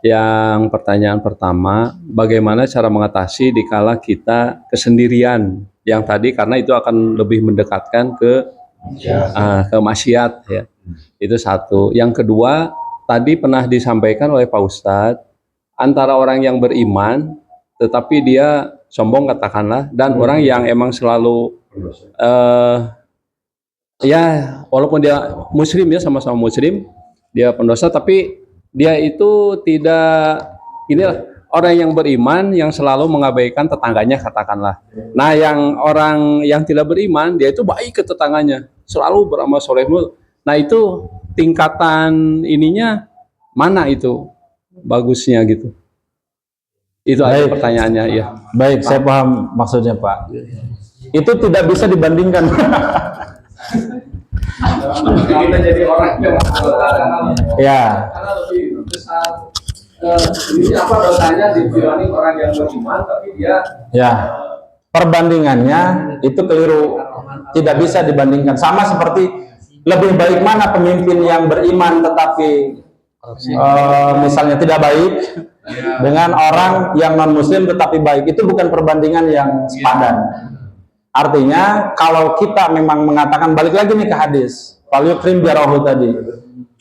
Yang pertanyaan pertama, bagaimana cara mengatasi dikala kita kesendirian? Yang tadi karena itu akan lebih mendekatkan ke maksiat ya. Itu satu. Yang kedua, tadi pernah disampaikan oleh Pak Ustadz, antara orang yang beriman tetapi dia sombong katakanlah, dan orang yang emang selalu ya walaupun dia muslim ya, sama-sama muslim, dia pendosa tapi dia itu tidak, inilah orang yang beriman yang selalu mengabaikan tetangganya katakanlah. Nah, yang orang yang tidak beriman dia itu baik ke tetangganya, selalu beramal soleh. Nah, itu tingkatan ininya mana itu bagusnya gitu. Itu aja pertanyaannya ya. Baik, saya paham maksudnya, Pak. Itu tidak bisa dibandingkan. Kita jadi orang yang Ya. karena lebih besar ini apa dosanya dibanding orang yang beriman tapi dia Ya. Perbandingannya itu keliru. Tidak bisa dibandingkan. Sama seperti lebih baik mana pemimpin yang beriman tetapi misalnya tidak baik dengan orang yang non muslim tetapi baik. Itu bukan perbandingan yang sepadan. Artinya kalau kita memang mengatakan, balik lagi nih ke hadis falyukrim jarahu tadi,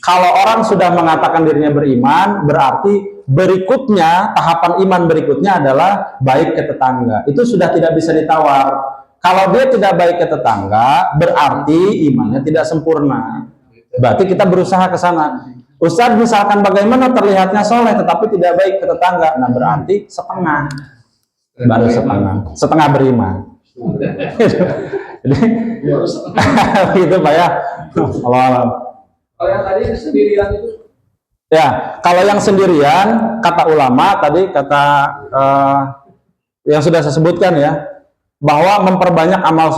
kalau orang sudah mengatakan dirinya beriman, berarti berikutnya, tahapan iman berikutnya adalah baik ke tetangga. Itu sudah tidak bisa ditawar. Kalau dia tidak baik ke tetangga, berarti imannya tidak sempurna. Berarti kita berusaha ke sana. Ustadz, misalkan bagaimana terlihatnya soleh tetapi tidak baik ke tetangga, nah berarti setengah, baru setengah beriman. Jadi gitu, Pak ya. Allah. kalau yang tadi sendirian itu Ya, kalau yang sendirian, kata ulama tadi, kata yang sudah saya sebutkan ya, bahwa memperbanyak amal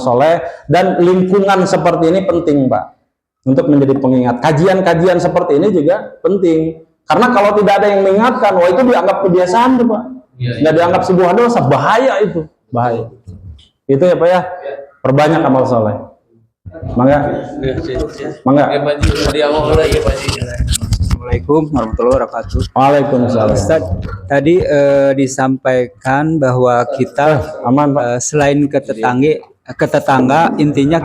soleh, dan lingkungan seperti ini penting, Pak, untuk menjadi pengingat. Kajian-kajian seperti ini juga penting, karena kalau tidak ada yang mengingatkan, wah itu dianggap kebiasaan tuh, Pak. Nggak dianggap sebuah dosa, bahaya itu, bahaya. Itu ya, Pak ya, perbanyak amal soleh. Mangga. Assalamualaikum warahmatullahi wabarakatuh. Waalaikumsalam. Ustaz, tadi disampaikan bahwa kita Aman, Pak. selain ke tetangga, intinya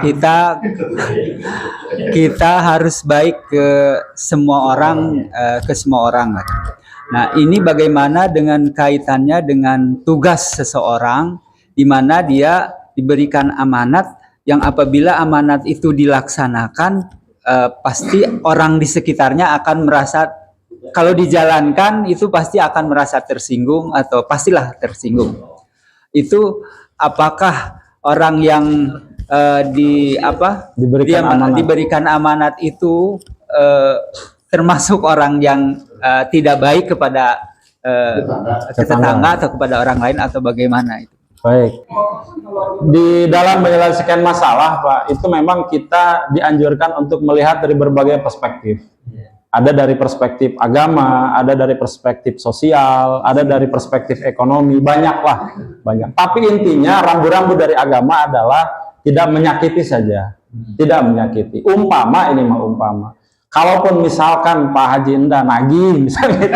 kita harus baik ke semua orang, Nah, ini bagaimana dengan kaitannya dengan tugas seseorang, di mana dia diberikan amanat, yang apabila amanat itu dilaksanakan, pasti orang di sekitarnya akan merasa kalau dijalankan itu pasti akan merasa tersinggung atau pastilah tersinggung. Itu apakah orang yang diberikan amanat itu termasuk orang yang tidak baik kepada tetangga atau kepada orang lain atau bagaimana itu? Baik. Di dalam menyelesaikan masalah, Pak, itu memang kita dianjurkan untuk melihat dari berbagai perspektif. Ada dari perspektif agama, ada dari perspektif sosial, ada dari perspektif ekonomi, banyak. Tapi intinya rambu-rambu dari agama adalah tidak menyakiti saja, tidak menyakiti. Umpama, ini mah umpama. Kalaupun misalkan Pak Haji Enda nagih, misalnya,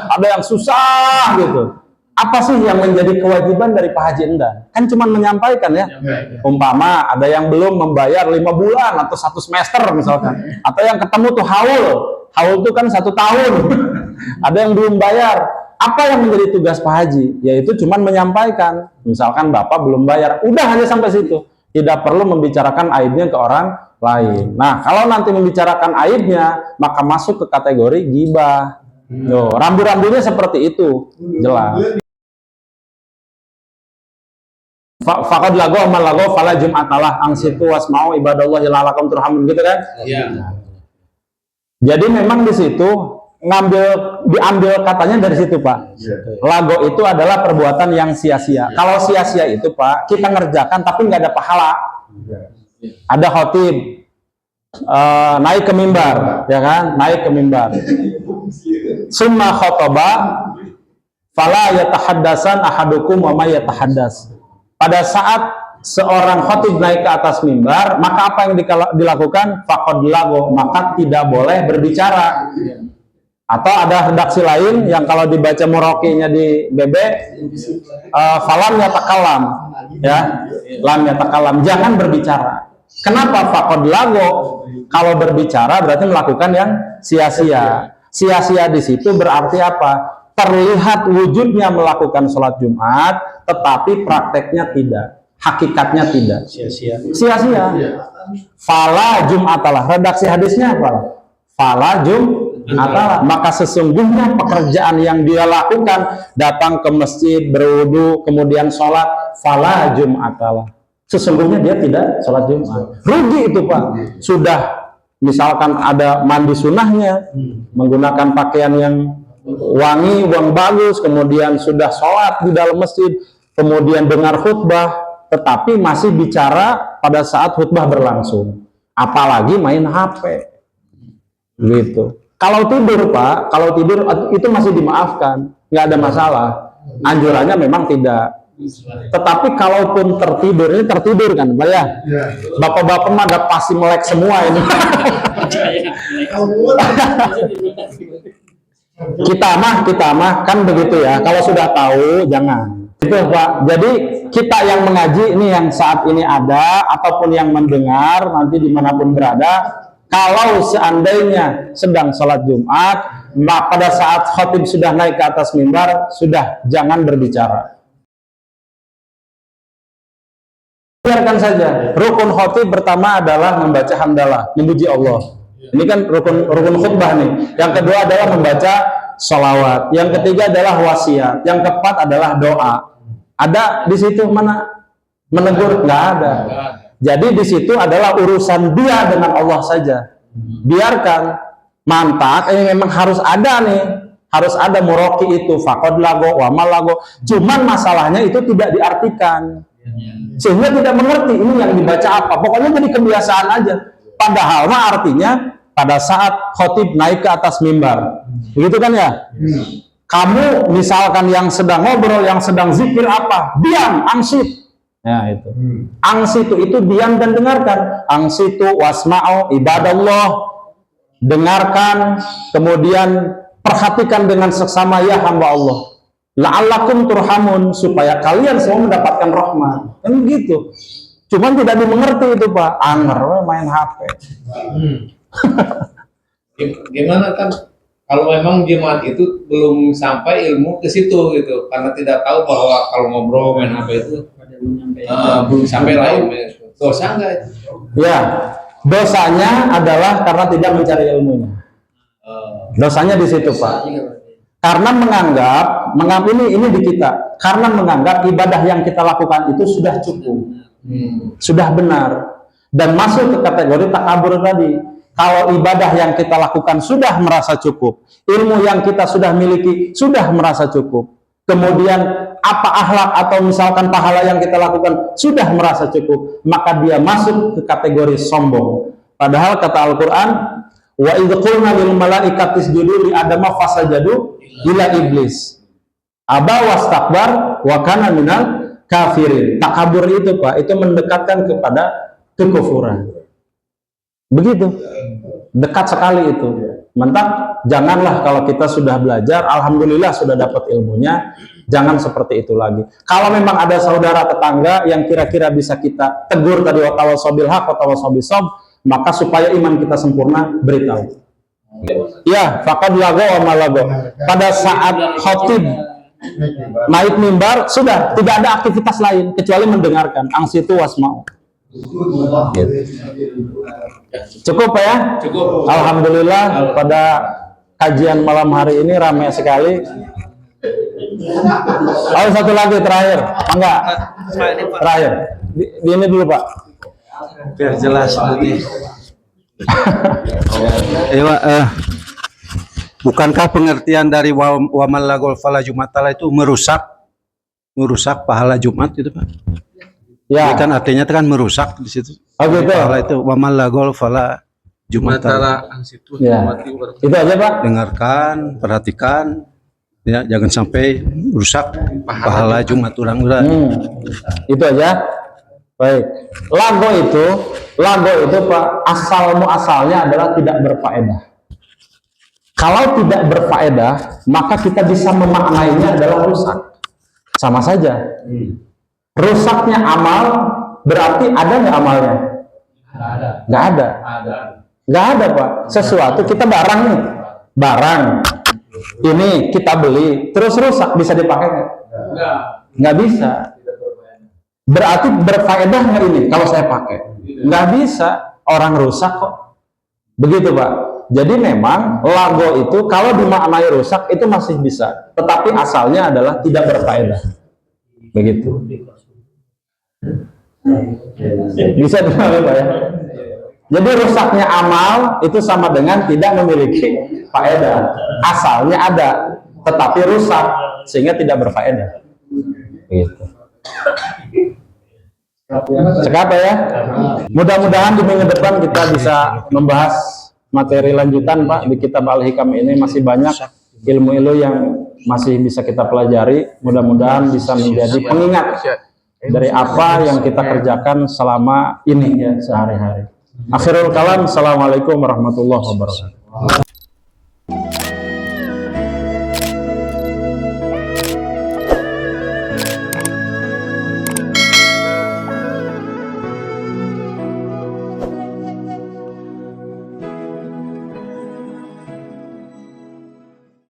ada yang susah gitu. Apa sih yang menjadi kewajiban dari Pak Haji Enda? Kan cuma menyampaikan ya. Umpama ada yang belum membayar 5 bulan atau 1 semester misalkan. Atau yang ketemu tuh haul. Haul itu kan 1 tahun. Ada yang belum bayar. Apa yang menjadi tugas Pak Haji? Yaitu cuma menyampaikan. Misalkan Bapak belum bayar. Udah hanya sampai situ. Tidak perlu membicarakan aibnya ke orang lain. Nah, kalau nanti membicarakan aibnya, maka masuk ke kategori ghibah. Rambu-rambunya seperti itu. Jelas. Faqad lago amal lago fala jum'atalah angsitu wasma'u ibadallahi la'alakum turhamun, gitu kan? Iya. Jadi memang di situ diambil katanya dari situ, Pak. Lago itu adalah perbuatan yang sia-sia. Kalau sia-sia itu, Pak, kita ngerjakan tapi nggak ada pahala. Ada khotib naik ke mimbar, ya kan? Naik ke mimbar. Summa khotoba fala yatahaddasan ahadukum wa may yatahaddas. Pada saat seorang khotib naik ke atas mimbar, maka apa yang dilakukan? Faqad lago, maka tidak boleh berbicara. Atau ada redaksi lain yang kalau dibaca murokinya di BB, falam yatakalam, ya, lam yatakalam, jangan berbicara. Kenapa faqad lago? Kalau berbicara berarti melakukan yang sia-sia. Sia-sia di situ berarti apa? Terlihat wujudnya melakukan sholat Jumat, tetapi prakteknya tidak, hakikatnya tidak. Sia-sia. Fala Jum'atalah. Redaksi hadisnya apa? Fala Jum'atalah. Maka sesungguhnya pekerjaan yang dia lakukan, datang ke masjid, berwudu, kemudian sholat, fala Jum'atalah. Sesungguhnya dia tidak sholat Jumat. Rugi itu, Pak. Sudah misalkan ada mandi sunnahnya, menggunakan pakaian yang wangi, uang bagus, kemudian sudah sholat di dalam masjid, kemudian dengar khutbah, tetapi masih bicara pada saat khutbah berlangsung, apalagi main HP, gitu. Kalau tidur, Pak, kalau tidur itu masih dimaafkan, nggak ada masalah. Anjurannya memang tidak. Tetapi kalaupun tertidur, ini tertidur kan, Pak ya? Bapak-bapak mah ada pasti melek semua ini. Kita mah kan begitu ya. Kalau sudah tahu jangan. Itu Pak. Jadi kita yang mengaji ini yang saat ini ada ataupun yang mendengar nanti dimanapun berada, kalau seandainya sedang sholat Jumat, maka pada saat khotib sudah naik ke atas mimbar, sudah jangan berbicara. Biarkan saja. Rukun khotib pertama adalah membaca hamdalah, memuji Allah. Ini kan rukun khutbah nih. Yang kedua adalah membaca sholawat. Yang ketiga adalah wasiat. Yang keempat adalah doa. Ada di situ mana menegur? Nggak ada. Jadi di situ adalah urusan dia dengan Allah saja. Biarkan. Mantak. Ini memang harus ada nih. Harus ada muroki itu. Faqad lago, wamal lago. Cuman masalahnya itu tidak diartikan. Sehingga tidak mengerti ini yang dibaca apa. Pokoknya jadi kebiasaan aja. Padahal mah artinya pada saat khotib naik ke atas mimbar, begitu kan ya? Kamu misalkan yang sedang ngobrol, yang sedang zikir apa? Diam, angsit. Ya itu. Angsitu itu diam dan dengarkan. Angsitu wasma'u ibadallah. Dengarkan, kemudian perhatikan dengan seksama ya hamba Allah. La'allakum turhamun, supaya kalian semua mendapatkan rahmat. Kan gitu. Cuman tidak dimengerti itu, Pak. Anger main HP. Gimana kan kalau memang jemaat itu belum sampai ilmu ke situ gitu, karena tidak tahu bahwa kalau ngobrol main HP itu belum sampai lain, dosa enggak itu? Ya, dosanya adalah karena tidak mencari ilmunya. Dosanya di situ, Pak. Karena menganggap ini di kita. Karena menganggap ibadah yang kita lakukan itu sudah cukup. Sudah benar. Dan masuk ke kategori takabur tadi. Kalau ibadah yang kita lakukan sudah merasa cukup, ilmu yang kita sudah miliki sudah merasa cukup, kemudian apa akhlak atau misalkan pahala yang kita lakukan sudah merasa cukup, maka dia masuk ke kategori sombong. Padahal kata Al-Quran, wa idh qulna lil malaikati isjudu li adama fasajadu illa iblis aba wastakbar wa kana minal kafirin. Takabur itu, Pak, itu mendekatkan kepada kekufuran. Begitu, dekat sekali itu. Mantap, janganlah kalau kita sudah belajar, alhamdulillah sudah dapat ilmunya, jangan seperti itu lagi. Kalau memang ada saudara tetangga yang kira-kira bisa kita tegur tadi watawasobil haq, watawasobil sob, maka supaya iman kita sempurna, beritahu. Ya, faqad lago wa malago. Pada saat khotib naik mimbar, sudah tidak ada aktivitas lain kecuali mendengarkan. Angsitu wasma'u. Cukup, Pak, ya? Cukup. Alhamdulillah pada kajian malam hari ini ramai sekali. Oh, satu lagi terakhir. Enggak. Terakhir. Di ini dulu, Pak. Biar jelas nanti. Bukankah pengertian dari wa malagol fala jumatala itu merusak pahala Jumat itu, Pak? Ya. Ini kan artinya kan merusak di situ. Oh, gitu. Pahala itu wa malagol fala jumatala. Ya. Itu aja, Pak. Dengarkan, perhatikan, ya, jangan sampai rusak pahala Jumat orang-orang. Itu aja. Baik. Lago itu Pak, asalnya adalah tidak berfaedah. Kalau tidak berfaedah, maka kita bisa memaknainya adalah rusak. Sama saja. Rusaknya amal berarti ada nggak amalnya? Nggak ada. Nggak ada, Pak. Sesuatu kita barang nih, ini kita beli terus rusak, bisa dipakai nggak? Nggak bisa. Berarti berfaedah nggak ini kalau saya pakai? Nggak bisa, orang rusak kok. Begitu, Pak. Jadi memang lago itu kalau dimaknai rusak itu masih bisa, tetapi asalnya adalah tidak berfaedah. Begitu. Bisa dipahami, Pak, ya? Jadi rusaknya amal itu sama dengan tidak memiliki faedah. Asalnya ada, tetapi rusak sehingga tidak berfaedah. Gitu. Cekap, ya? Mudah-mudahan di minggu depan kita bisa membahas materi lanjutan, Pak. Di kitab Al-Hikam ini masih banyak ilmu-ilmu yang masih bisa kita pelajari. Mudah-mudahan bisa menjadi pengingat dari apa yang kita kerjakan selama ini, ya, sehari-hari. Akhirul kalam, assalamualaikum warahmatullahi wabarakatuh.